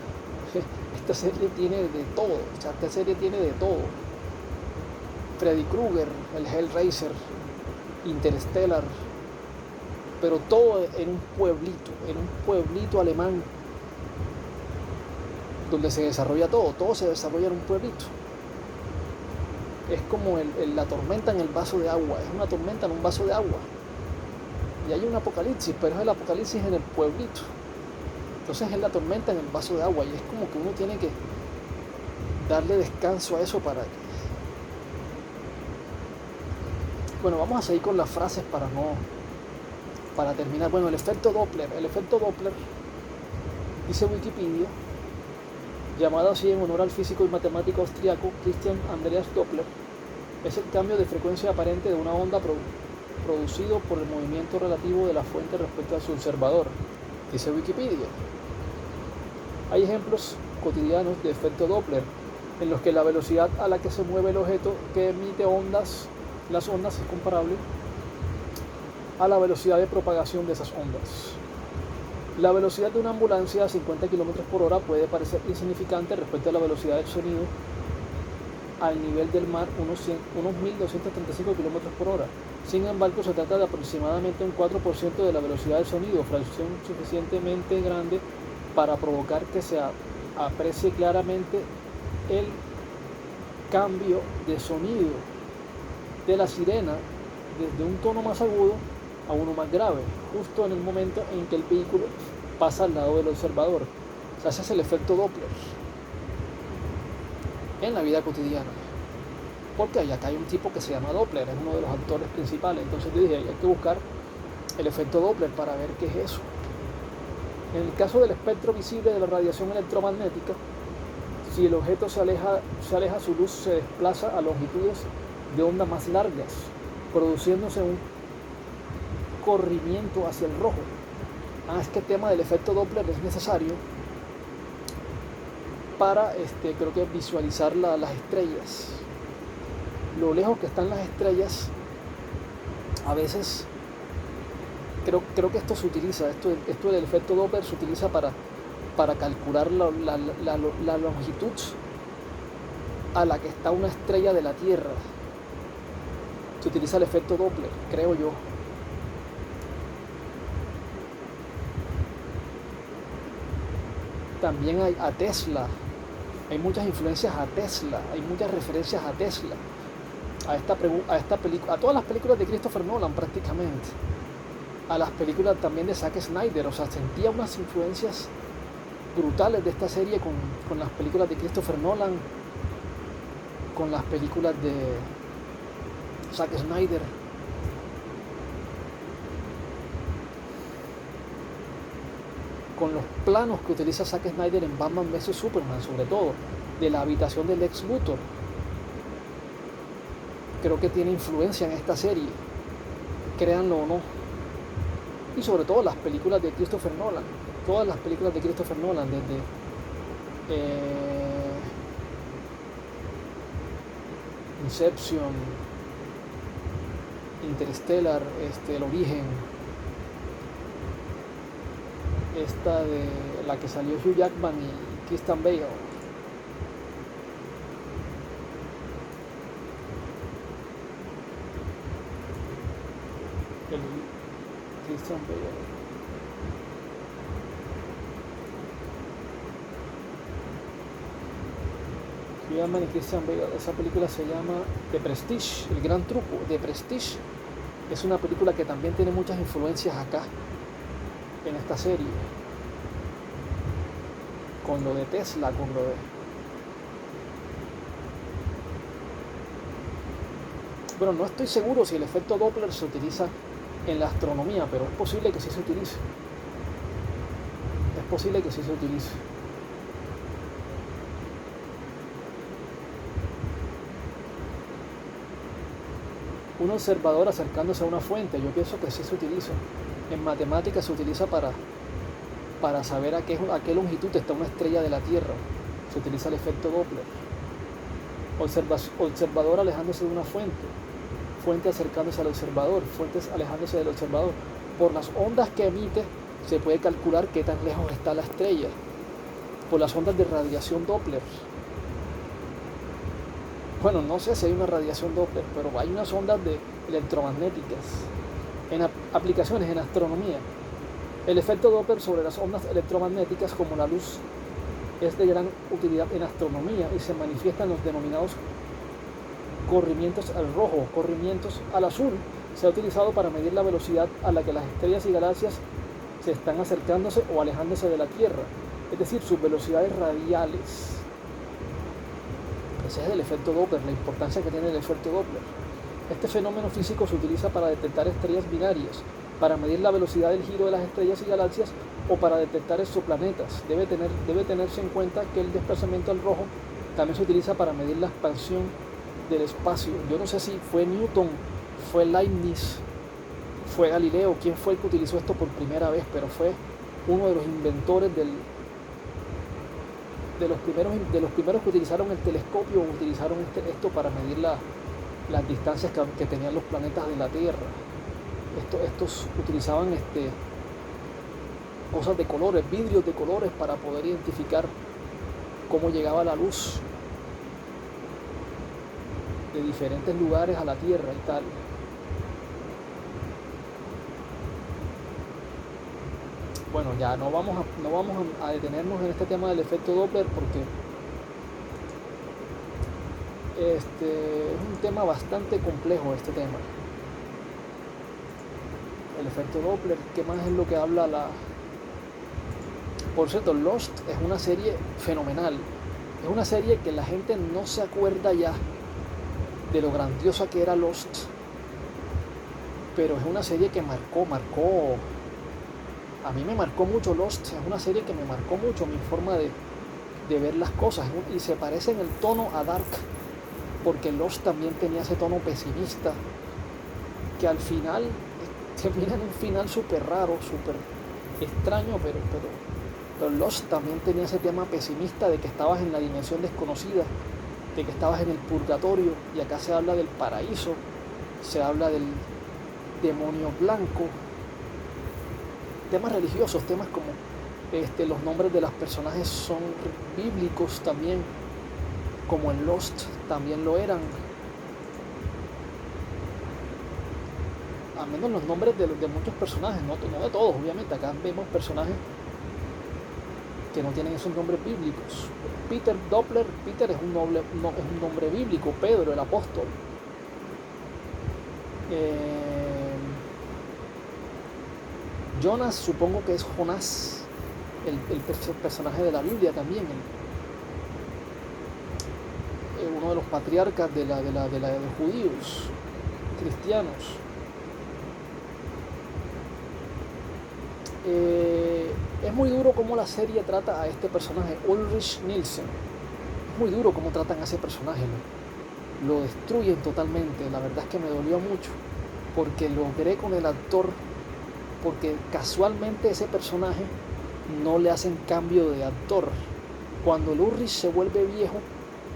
Esta serie tiene de todo, Freddy Krueger, el Hellraiser, Interstellar, pero todo en un pueblito alemán, donde se desarrolla todo se desarrolla en un pueblito. Es como la tormenta en el vaso de agua, es una tormenta en un vaso de agua, y hay un apocalipsis, pero es el apocalipsis en el pueblito. Entonces es la tormenta en el vaso de agua, y es como que uno tiene que darle descanso a eso para que... Bueno, vamos a seguir con las frases para terminar. Bueno, el efecto Doppler, dice Wikipedia, llamado así en honor al físico y matemático austriaco Christian Andreas Doppler, es el cambio de frecuencia aparente de una onda producido por el movimiento relativo de la fuente respecto a su observador, dice Wikipedia. Hay ejemplos cotidianos de efecto Doppler, en los que la velocidad a la que se mueve el objeto que emite las ondas es comparable a la velocidad de propagación de esas ondas. La velocidad de una ambulancia a 50 km por hora puede parecer insignificante respecto a la velocidad del sonido al nivel del mar, unos 1.235 km por hora. Sin embargo, se trata de aproximadamente un 4% de la velocidad del sonido, fracción suficientemente grande para provocar que se aprecie claramente el cambio de sonido de la sirena desde un tono más agudo a uno más grave, justo en el momento en que el vehículo pasa al lado del observador. O sea, ese es el efecto Doppler en la vida cotidiana. Porque acá hay un tipo que se llama Doppler, es uno de los actores principales. Entonces yo dije, hay que buscar el efecto Doppler para ver qué es eso. En el caso del espectro visible de la radiación electromagnética, si el objeto se aleja, su luz se desplaza a longitudes de onda más largas, produciéndose un corrimiento hacia el rojo. Es que el tema del efecto Doppler es necesario para creo que visualizar las estrellas. Lo lejos que están las estrellas, a veces creo que esto se utiliza, esto del efecto Doppler se utiliza para calcular la longitud a la que está una estrella de la Tierra. Se utiliza el efecto Doppler, creo yo. También hay a Tesla, hay muchas influencias a Tesla, hay muchas referencias a Tesla, a todas las películas de Christopher Nolan prácticamente, a las películas también de Zack Snyder. O sea, sentía unas influencias brutales de esta serie con las películas de Christopher Nolan, con las películas de Zack Snyder. Con los planos que utiliza Zack Snyder en Batman vs Superman, sobre todo, de la habitación del Lex Luthor. Creo que tiene influencia en esta serie, créanlo o no. Y sobre todo las películas de Christopher Nolan, todas las películas de Christopher Nolan, desde Inception, Interstellar, El Origen, esta de la que salió Hugh Jackman y Christian Bale. Christian Bale. Hugh Jackman y Christian Bale. Esa película se llama The Prestige, El Gran Truco. The Prestige es una película que también tiene muchas influencias acá en esta serie, con lo de Tesla, con lo de bueno, no estoy seguro si el efecto Doppler se utiliza en la astronomía, pero es posible que sí se utilice. Es posible que sí se utilice. Un observador acercándose a una fuente, yo pienso que sí se utiliza. En matemáticas se utiliza para saber a qué longitud está una estrella de la Tierra. Se utiliza el efecto Doppler. Observador alejándose de una fuente acercándose al observador, fuentes alejándose del observador. Por las ondas que emite se puede calcular qué tan lejos está la estrella, por las ondas de radiación Doppler. Bueno, no sé si hay una radiación Doppler, pero hay unas ondas electromagnéticas en aplicaciones en astronomía. El efecto Doppler sobre las ondas electromagnéticas, como la luz, es de gran utilidad en astronomía y se manifiesta en los denominados corrimientos al rojo, corrimientos al azul. Se ha utilizado para medir la velocidad a la que las estrellas y galaxias se están acercándose o alejándose de la Tierra, es decir, sus velocidades radiales. Ese es el efecto Doppler, la importancia que tiene el efecto Doppler. Este fenómeno físico se utiliza para detectar estrellas binarias, para medir la velocidad del giro de las estrellas y galaxias o para detectar exoplanetas. Debe tenerse en cuenta que el desplazamiento al rojo también se utiliza para medir la expansión del espacio. Yo no sé si fue Newton, fue Leibniz, fue Galileo, quién fue el que utilizó esto por primera vez, pero fue uno de los inventores de los primeros que utilizaron el telescopio, utilizaron esto para medir las distancias que tenían los planetas de la Tierra. Estos utilizaban cosas de colores, vidrios de colores, para poder identificar cómo llegaba la luz de diferentes lugares a la Tierra y tal. Bueno, ya no vamos a detenernos en este tema del efecto Doppler, porque Es un tema bastante complejo este tema. El efecto Doppler, ¿qué más es lo que habla la...? Por cierto, Lost es una serie fenomenal. Es una serie que la gente no se acuerda ya de lo grandiosa que era Lost. Pero es una serie que marcó. A mí me marcó mucho Lost. Es una serie que me marcó mucho mi forma de ver las cosas. Y se parece en el tono a Dark. Porque Lost también tenía ese tono pesimista. Que al final termina en un final súper raro, súper extraño, pero Lost también tenía ese tema pesimista de que estabas en la dimensión desconocida, de que estabas en el purgatorio, y acá se habla del paraíso, se habla del demonio blanco, temas religiosos, temas como los nombres de los personajes son bíblicos también, como en Lost también lo eran. Al menos los nombres de muchos personajes, no de todos, obviamente. Acá vemos personajes que no tienen esos nombres bíblicos. Peter Doppler, Peter es un nombre bíblico, Pedro, el apóstol. Jonas, supongo que es Jonás, el personaje de la Biblia también, uno de los patriarcas de los judíos, cristianos. Es muy duro cómo la serie trata a este personaje, Ulrich Nielsen. Es muy duro cómo tratan a ese personaje, lo destruyen totalmente. La verdad es que me dolió mucho, porque logré con el actor, porque casualmente ese personaje no le hacen cambio de actor. Cuando el Ulrich se vuelve viejo,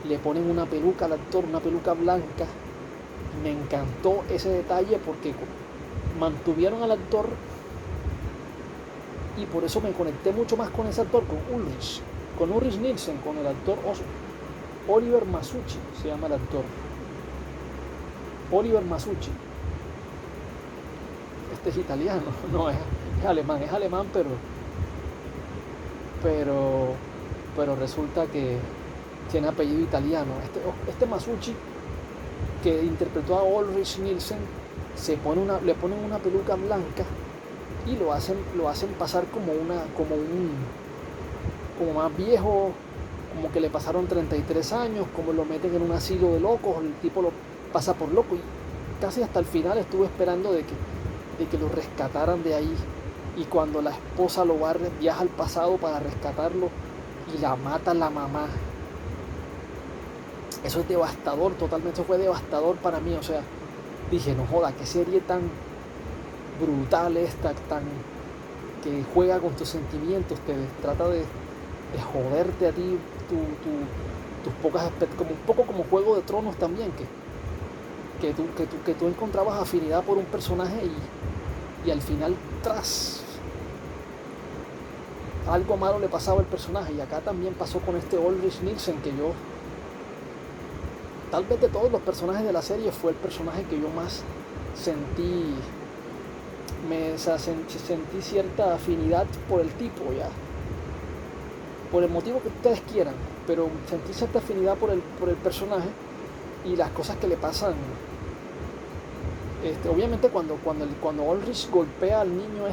le ponen una peluca al actor, una peluca blanca. Me encantó ese detalle porque mantuvieron al actor, y por eso me conecté mucho más con ese actor, con Ulrich Nielsen, con el actor Oliver Masucci, se llama el actor. Oliver Masucci. Este es italiano, no, es alemán, pero resulta que tiene apellido italiano. Este Masucci, que interpretó a Ulrich Nielsen, le ponen una peluca blanca y lo hacen pasar como más viejo, como que le pasaron 33 años, como lo meten en un asilo de locos, el tipo lo pasa por loco, y casi hasta el final estuve esperando de que lo rescataran de ahí, y cuando la esposa viaja al pasado para rescatarlo y la mata la mamá. Eso es devastador, totalmente. Eso fue devastador para mí. O sea, dije, no joda, qué serie tan brutal esta, que juega con tus sentimientos, trata de joderte a ti tus pocas expectativas, como un poco como Juego de Tronos también, que tú encontrabas afinidad por un personaje, y al final algo malo le pasaba al personaje. Y acá también pasó con este Ulrich Nielsen, que yo, tal vez de todos los personajes de la serie, fue el personaje que yo más sentí cierta afinidad por el tipo, ya, por el motivo que ustedes quieran, pero sentí cierta afinidad por el personaje y las cosas que le pasan. Obviamente cuando Ulrich golpea al niño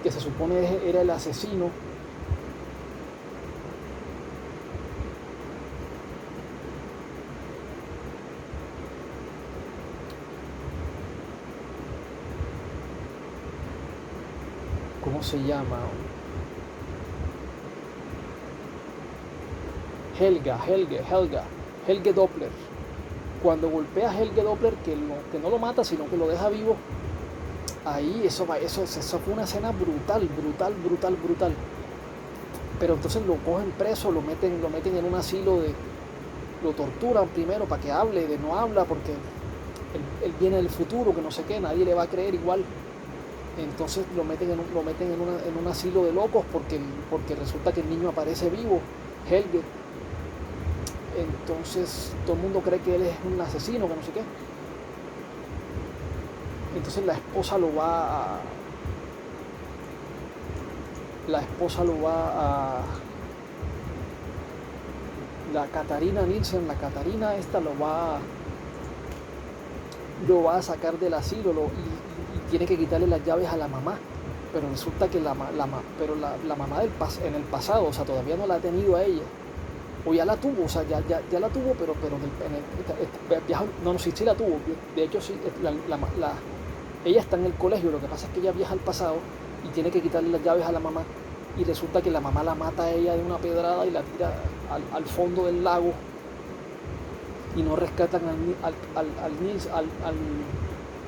que se supone era el asesino, ¿cómo se llama? Helge Doppler. Cuando golpea a Helge Doppler, que no lo mata, sino que lo deja vivo, ahí eso fue una escena brutal. Pero entonces lo cogen preso, lo meten en un asilo, lo torturan primero para que hable, no habla porque él viene del futuro, que no sé qué, nadie le va a creer igual. Entonces lo meten en un asilo de locos porque resulta que el niño aparece vivo, Helge. Entonces todo el mundo cree que él es un asesino, que no sé qué. Entonces la esposa lo va la esposa lo va a... La Katarina Nielsen, la Katarina esta lo va a sacar del asilo y tiene que quitarle las llaves a la mamá. Pero resulta que la mamá en el pasado, o sea, todavía no la ha tenido a ella. O ya la tuvo, o sea, ya la tuvo, pero no, sí, sí la tuvo. De hecho, sí, ella está en el colegio, lo que pasa es que ella viaja al pasado y tiene que quitarle las llaves a la mamá. Y resulta que la mamá la mata a ella de una pedrada y la tira al fondo del lago. Y no rescatan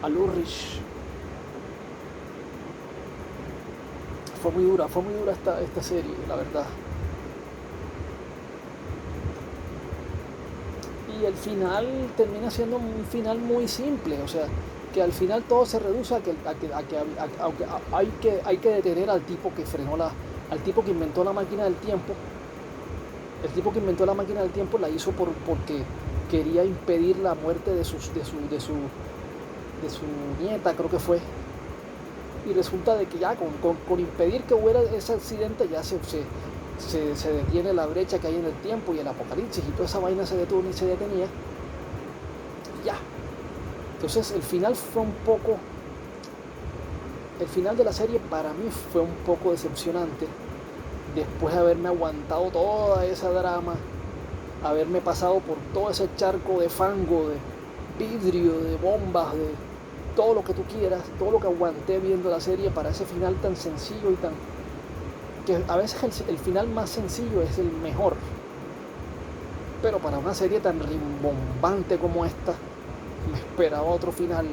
al Ulrich. Fue muy dura esta serie, la verdad. Y el final termina siendo un final muy simple, o sea, que al final todo se reduce a que hay que detener al tipo que al tipo que inventó la máquina del tiempo. El tipo que inventó la máquina del tiempo la hizo porque quería impedir la muerte de su nieta, creo que fue. Y resulta de que ya con impedir que hubiera ese accidente ya se detiene la brecha que hay en el tiempo y el apocalipsis y toda esa vaina se detenía. Y ya. Entonces el final de la serie para mí fue un poco decepcionante. Después de haberme aguantado toda esa drama, haberme pasado por todo ese charco de fango, de vidrio, de bombas, de todo lo que tú quieras, todo lo que aguanté viendo la serie para ese final tan sencillo y tan... que a veces el final más sencillo es el mejor. Pero para una serie tan rimbombante como esta, me esperaba otro final.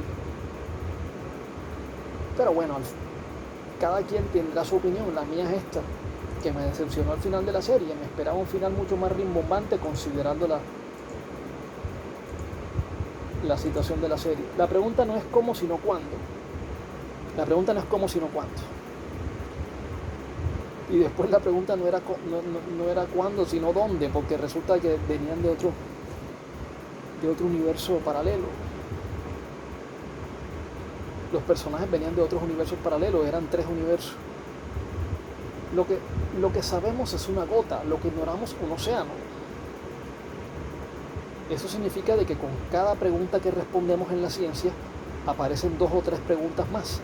Pero bueno, cada quien tendrá su opinión, la mía es esta, que me decepcionó al final de la serie. Me esperaba un final mucho más rimbombante considerando la situación de la serie. La pregunta no es cómo, sino cuándo. La pregunta no es cómo, sino cuándo. Y después la pregunta no era cuándo, sino dónde, porque resulta que venían de otro universo paralelo. Los personajes venían de otros universos paralelos, eran 3 universos. Lo que sabemos es una gota, lo que ignoramos un océano. Eso significa de que con cada pregunta que respondemos en la ciencia aparecen 2 o 3 preguntas más.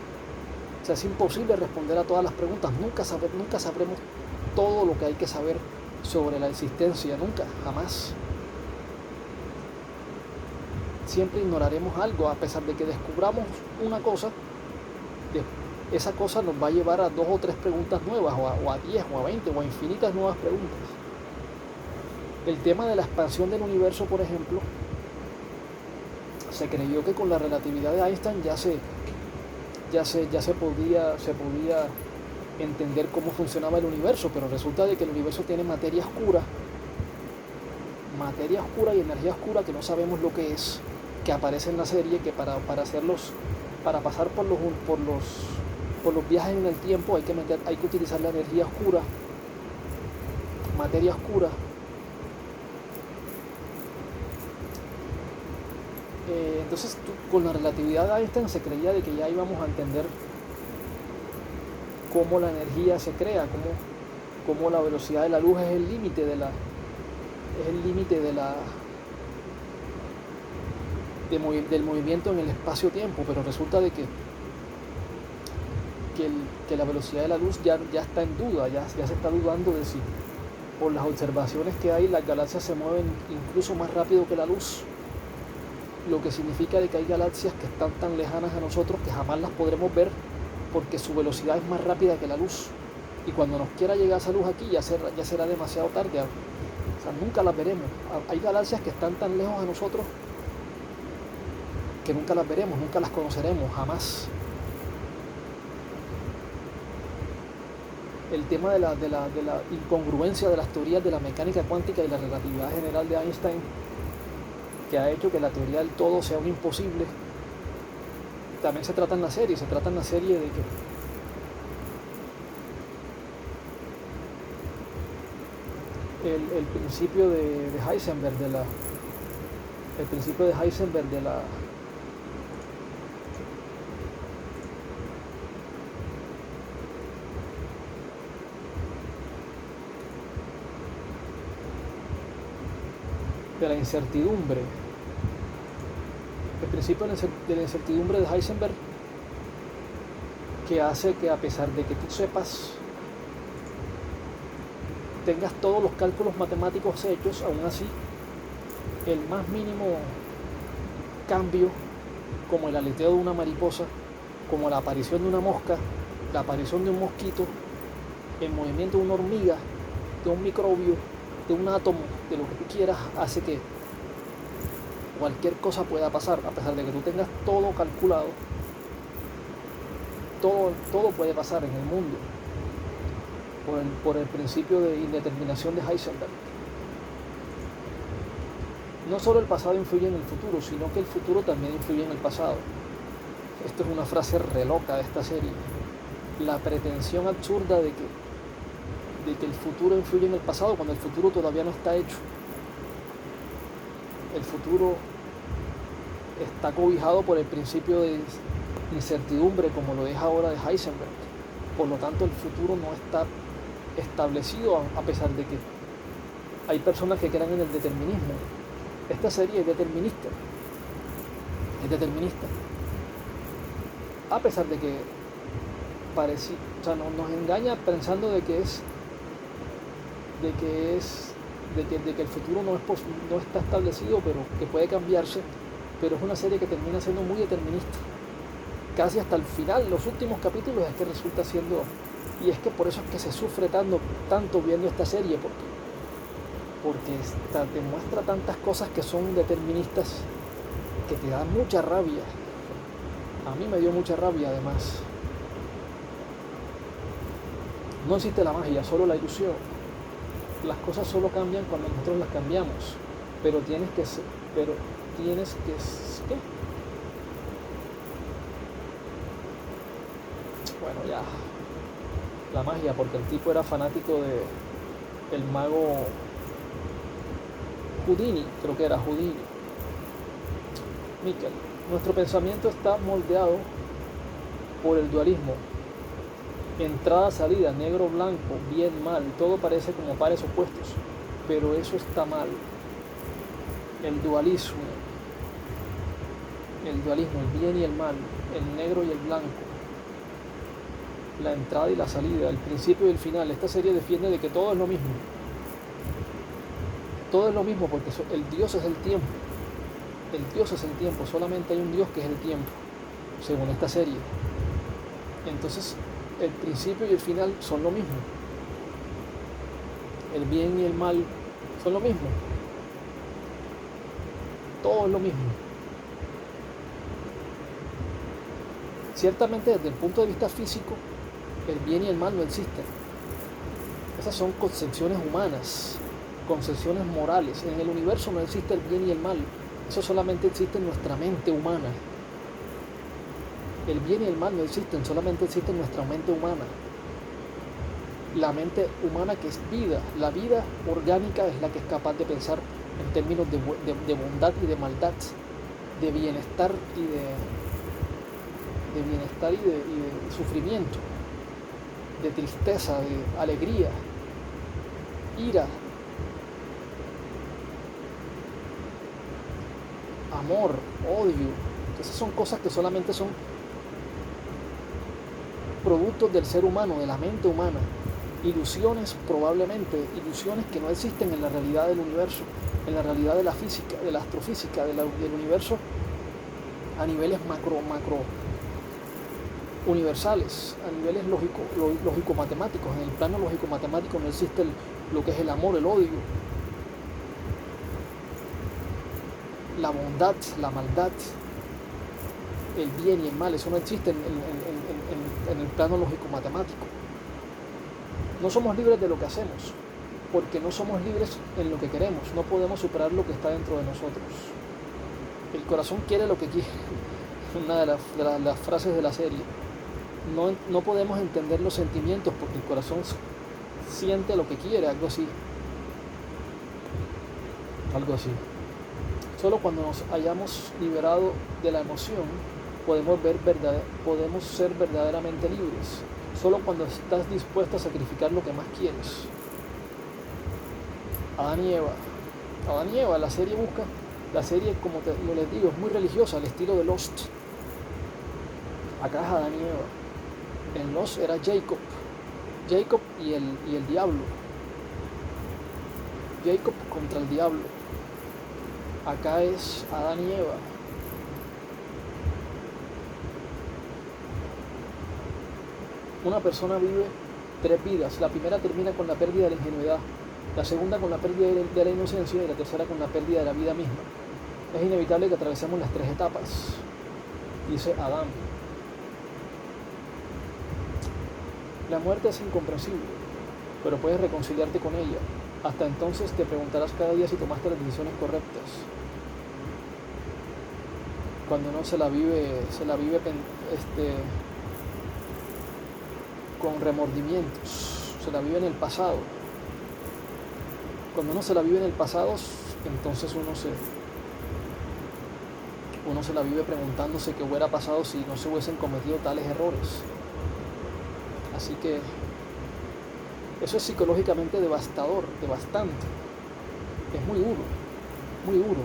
O sea, es imposible responder a todas las preguntas. Nunca sabremos todo lo que hay que saber sobre la existencia. Nunca, jamás. Siempre ignoraremos algo, a pesar de que descubramos una cosa, esa cosa nos va a llevar a 2 o 3 preguntas nuevas, o a 10, o a 20, o a infinitas nuevas preguntas. El tema de la expansión del universo, por ejemplo, se creyó que con la relatividad de Einstein ya se podía entender cómo funcionaba el universo, pero resulta de que el universo tiene materia oscura y energía oscura que no sabemos lo que es, que aparece en la serie, que para pasar por los viajes en el tiempo hay que utilizar la energía oscura, materia oscura. Entonces con la relatividad de Einstein se creía de que ya íbamos a entender cómo la energía se crea, cómo la velocidad de la luz es el límite del movimiento en el espacio-tiempo, pero resulta de que la velocidad de la luz ya está en duda, ya se está dudando de si por las observaciones que hay las galaxias se mueven incluso más rápido que la luz, lo que significa de que hay galaxias que están tan lejanas a nosotros que jamás las podremos ver porque su velocidad es más rápida que la luz, y cuando nos quiera llegar esa luz aquí ya será demasiado tarde, o sea, nunca las veremos. Hay galaxias que están tan lejos a nosotros que nunca las veremos, nunca las conoceremos, jamás. El tema de la incongruencia de las teorías de la mecánica cuántica y la relatividad general de Einstein, que ha hecho que la teoría del todo sea un imposible, también se trata en la serie. De que el principio de Heisenberg de la incertidumbre, el principio de la incertidumbre de Heisenberg, que hace que a pesar de que tú sepas, tengas todos los cálculos matemáticos hechos, aún así el más mínimo cambio, como el aleteo de una mariposa, como la aparición de una mosca, la aparición de un mosquito, el movimiento de una hormiga, de un microbio, de un átomo, de lo que tú quieras, hace que cualquier cosa pueda pasar. A pesar de que tú tengas todo calculado, todo puede pasar en el mundo por el principio de indeterminación de Heisenberg. No solo el pasado influye en el futuro, sino que el futuro también influye en el pasado. Esto es una frase re loca de esta serie. La pretensión absurda de que el futuro influye en el pasado cuando el futuro todavía no está hecho. El futuro está cobijado por el principio de incertidumbre, como lo es ahora de Heisenberg. Por lo tanto, el futuro no está establecido, a pesar de que hay personas que creen en el determinismo. Esta serie es determinista. A pesar de que nos engaña pensando de que el futuro no está establecido, pero que puede cambiarse, pero es una serie que termina siendo muy determinista. Casi hasta el final, los últimos capítulos es que resulta siendo, y es que por eso es que se sufre tanto viendo esta serie, porque te muestra tantas cosas que son deterministas que te dan mucha rabia. A mí me dio mucha rabia además. No existe la magia, solo la ilusión. Las cosas solo cambian cuando nosotros las cambiamos, pero tienes que ¿qué? Bueno, ya, la magia, porque el tipo era fanático de el mago Houdini, creo que era Houdini. Miquel, nuestro pensamiento está moldeado por el dualismo. Entrada, salida, negro, blanco, bien, mal, todo parece como pares opuestos, pero eso está mal. El dualismo, el bien y el mal, el negro y el blanco, la entrada y la salida, el principio y el final. Esta serie defiende de que todo es lo mismo. Todo es lo mismo porque el Dios es el tiempo. El Dios es el tiempo, solamente hay un Dios que es el tiempo, según esta serie. Entonces, el principio y el final son lo mismo. El bien y el mal son lo mismo. Todo es lo mismo. Ciertamente, desde el punto de vista físico, el bien y el mal no existen. Esas son concepciones humanas, concepciones morales. En el universo no existe el bien y el mal. Eso solamente existe en nuestra mente humana. El bien y el mal no existen, solamente existe en nuestra mente humana. La mente humana, que es vida, la vida orgánica, es la que es capaz de pensar en términos de bondad y de maldad, de bienestar y de sufrimiento, de tristeza, de alegría, ira, amor, odio. Esas son cosas que solamente son productos del ser humano, de la mente humana. Ilusiones, probablemente, ilusiones que no existen en la realidad del universo, en la realidad de la física, de la astrofísica, del universo a niveles macro universales, a niveles lógico-matemáticos. En el plano lógico-matemático no existe lo que es el amor, el odio, la bondad, la maldad, el bien y el mal. Eso no existe en el plano lógico-matemático. No somos libres de lo que hacemos, porque no somos libres en lo que queremos. No podemos superar lo que está dentro de nosotros. El corazón quiere lo que quiere. Una de las frases de la serie. No podemos entender los sentimientos porque el corazón siente lo que quiere, algo así. Solo cuando nos hayamos liberado de la emoción podemos ser verdaderamente libres. Solo cuando estás dispuesto a sacrificar lo que más quieres. Adán y Eva, Adán y Eva, la serie, como les digo, es muy religiosa, al estilo de Lost. Acá es Adán y Eva. En Lost era Jacob y el diablo. Jacob contra el diablo. Acá es Adán y Eva. Una persona vive 3 vidas. La primera termina con la pérdida de la ingenuidad, la segunda con la pérdida de la inocencia y la tercera con la pérdida de la vida misma. Es inevitable que atravesemos las 3 etapas, dice Adán. La muerte es incomprensible, pero puedes reconciliarte con ella. Hasta entonces te preguntarás cada día si tomaste las decisiones correctas. Cuando uno se la vive con remordimientos, se la vive en el pasado. Cuando uno se la vive en el pasado, entonces uno se la vive preguntándose qué hubiera pasado si no se hubiesen cometido tales errores. Así que eso es psicológicamente devastador, devastante. Es muy duro, muy duro.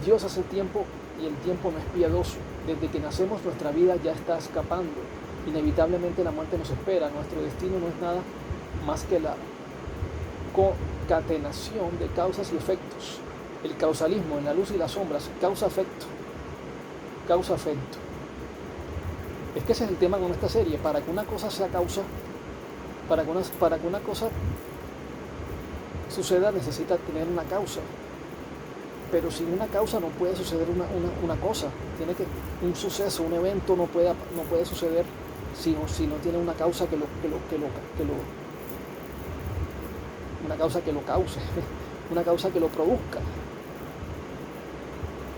Dios hace tiempo y el tiempo no es piadoso. Desde que nacemos nuestra vida ya está escapando. Inevitablemente la muerte nos espera. Nuestro destino no es nada más que la concatenación de causas y efectos. El causalismo en la luz y las sombras, causa-efecto. Causa-efecto. Es que ese es el tema con esta serie. Para que una cosa sea causa, para que una cosa suceda necesita tener una causa. Pero sin una causa no puede suceder una cosa. Un suceso, un evento no puede suceder si no tiene una causa una causa que lo cause, una causa que lo produzca.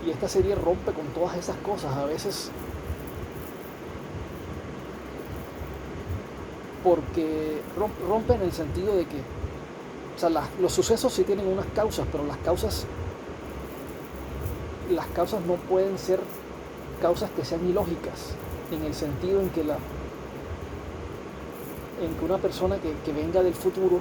Y esta serie rompe con todas esas cosas, a veces porque rompe en el sentido de que, o sea, los sucesos sí tienen unas causas, pero las causas no pueden ser causas que sean ilógicas, en el sentido en que una persona que venga del futuro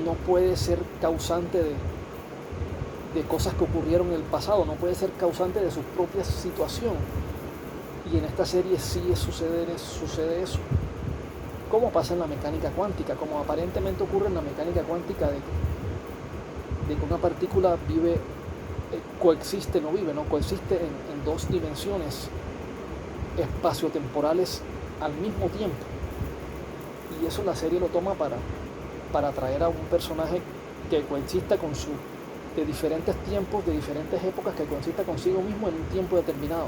no puede ser causante de cosas que ocurrieron en el pasado, no puede ser causante de su propia situación. Y en esta serie sí sucede eso. Como pasa en la mecánica cuántica, como aparentemente ocurre en la mecánica cuántica de que una partícula coexiste en 2 dimensiones espaciotemporales al mismo tiempo. Y eso la serie lo toma para traer a un personaje que coexista de diferentes tiempos, de diferentes épocas, que coexista consigo mismo en un tiempo determinado.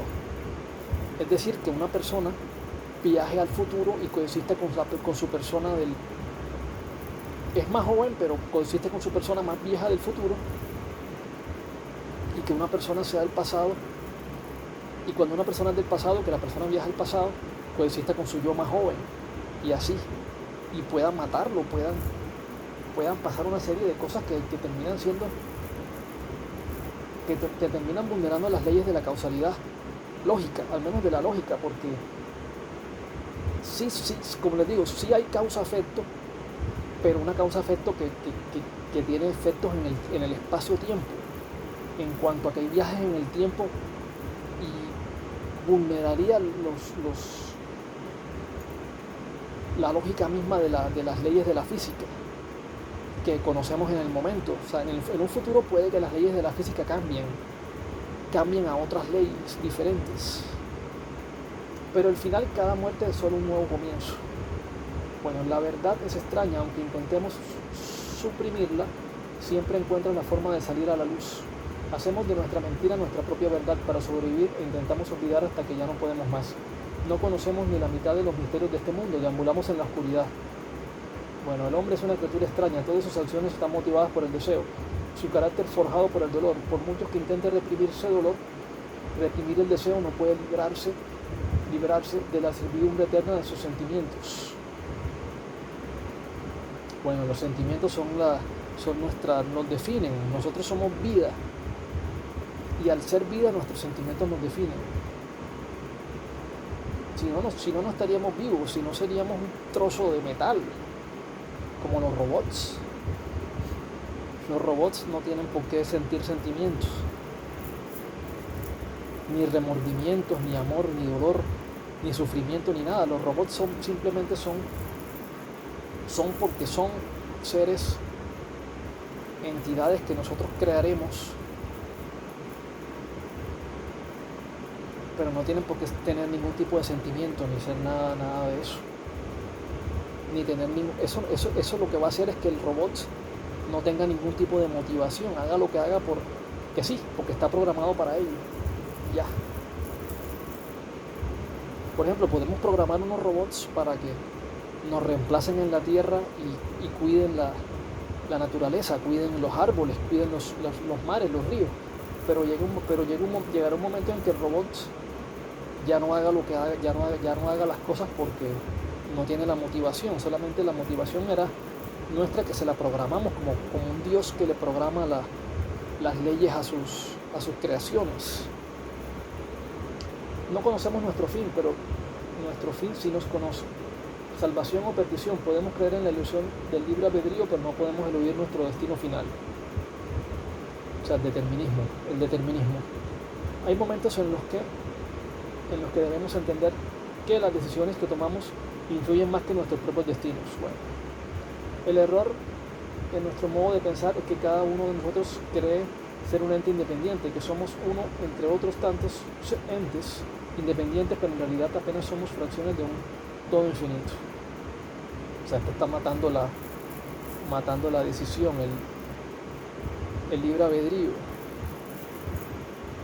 Es decir, que una persona viaje al futuro y coexista con su persona es más joven, pero coexiste con su persona más vieja del futuro, y que una persona sea del pasado, y cuando una persona es del pasado, que la persona viaja al pasado, coexista con su yo más joven, y así, y puedan matarlo, puedan pasar una serie de cosas que terminan siendo, que terminan vulnerando las leyes de la causalidad lógica, al menos de la lógica, porque sí, como les digo, sí hay causa-efecto, pero una causa-efecto que tiene efectos en el espacio-tiempo, en cuanto a que hay viajes en el tiempo y vulneraría la lógica misma de las leyes de la física que conocemos en el momento. O sea, en un futuro puede que las leyes de la física cambien a otras leyes diferentes, pero al final cada muerte es solo un nuevo comienzo. Bueno, la verdad es extraña, aunque intentemos suprimirla, siempre encuentra una forma de salir a la luz. Hacemos de nuestra mentira nuestra propia verdad para sobrevivir e intentamos olvidar hasta que ya no podemos más. No conocemos ni la mitad de los misterios de este mundo, deambulamos en la oscuridad. Bueno, el hombre es una criatura extraña, todas sus acciones están motivadas por el deseo, su carácter forjado por el dolor. Por muchos que intente reprimir el deseo no puede librarse de la servidumbre eterna de sus sentimientos. Bueno, los sentimientos nos definen, nosotros somos vida, y al ser vida nuestros sentimientos nos definen. Si no estaríamos vivos, si no seríamos un trozo de metal, como los robots. Los robots no tienen por qué sentir sentimientos, ni remordimientos, ni amor, ni dolor, ni sufrimiento, ni nada. Los robots simplemente son porque son seres, entidades que nosotros crearemos, pero no tienen por qué tener ningún tipo de sentimiento, ni ser nada de eso. Ni tener eso lo que va a hacer es que el robot no tenga ningún tipo de motivación, haga lo que haga porque sí, porque está programado para ello. Ya. Por ejemplo, podemos programar unos robots para que nos reemplacen en la tierra y cuiden la naturaleza, cuiden los árboles, cuiden los mares, los ríos. Pero llegará un momento en que el robot ya no haga lo que haga, ya no haga las cosas porque no tiene la motivación. Solamente la motivación era nuestra, que se la programamos como un Dios que le programa las leyes a sus creaciones. No conocemos nuestro fin, pero nuestro fin sí nos conoce. Salvación o perdición. Podemos creer en la ilusión del libre albedrío, pero no podemos eludir nuestro destino final. O sea, el determinismo. Hay momentos en los que debemos entender que las decisiones que tomamos influyen más que nuestros propios destinos. Bueno, el error en nuestro modo de pensar es que cada uno de nosotros cree ser un ente independiente, que somos uno entre otros tantos entes independientes, pero en realidad apenas somos fracciones de un todo infinito. O sea, esto está matando la decisión, el libre albedrío.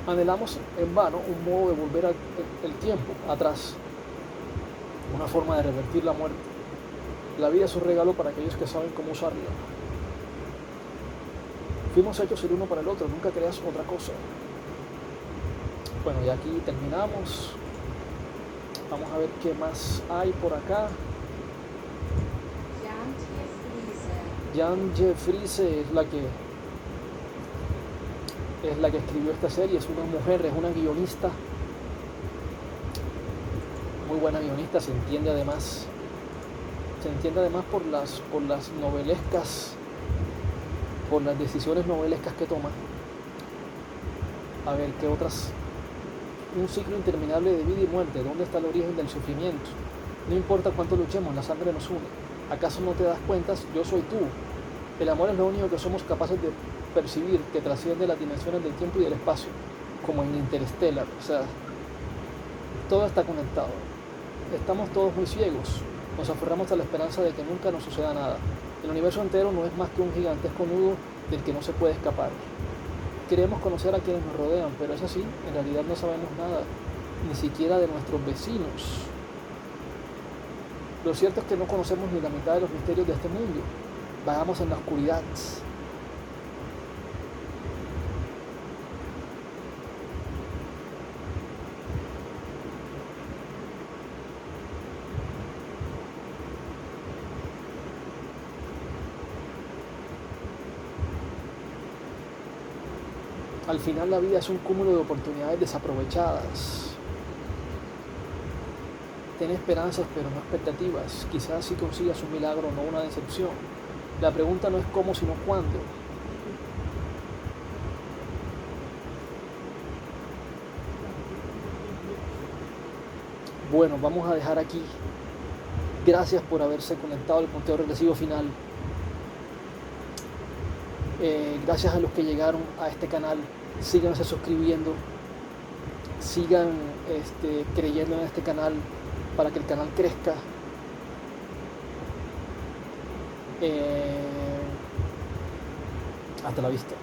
Anhelamos en vano un modo de volver el tiempo atrás, una forma de revertir la muerte. La vida es un regalo para aquellos que saben cómo usarla. Fuimos hechos el uno para el otro, nunca creas otra cosa. Bueno, y aquí terminamos. Vamos a ver qué más hay por acá. Jan Friese es la que escribió esta serie. Es una mujer, es una guionista, muy buena guionista. Se entiende además por las novelescas, por las decisiones novelescas que toma. A ver, ¿qué otras? Un ciclo interminable de vida y muerte. ¿Dónde está el origen del sufrimiento? No importa cuánto luchemos, la sangre nos une. ¿Acaso no te das cuenta? Yo soy tú. El amor es lo único que somos capaces de percibir, que trasciende las dimensiones del tiempo y del espacio, como en Interstellar. O sea, todo está conectado. Estamos todos muy ciegos. Nos aferramos a la esperanza de que nunca nos suceda nada. El universo entero no es más que un gigantesco nudo del que no se puede escapar. Queremos conocer a quienes nos rodean, pero es así, en realidad no sabemos nada, ni siquiera de nuestros vecinos. Lo cierto es que no conocemos ni la mitad de los misterios de este mundo. Vagamos en la oscuridad. Al final la vida es un cúmulo de oportunidades desaprovechadas. Ten esperanzas, pero no expectativas. Quizás si consigas un milagro, no una decepción. La pregunta no es cómo, sino cuándo. Bueno, vamos a dejar aquí. Gracias por haberse conectado al conteo regresivo final. Gracias a los que llegaron a este canal. Síganse suscribiendo. Sigan creyendo en este canal para que el canal crezca. Hasta la vista.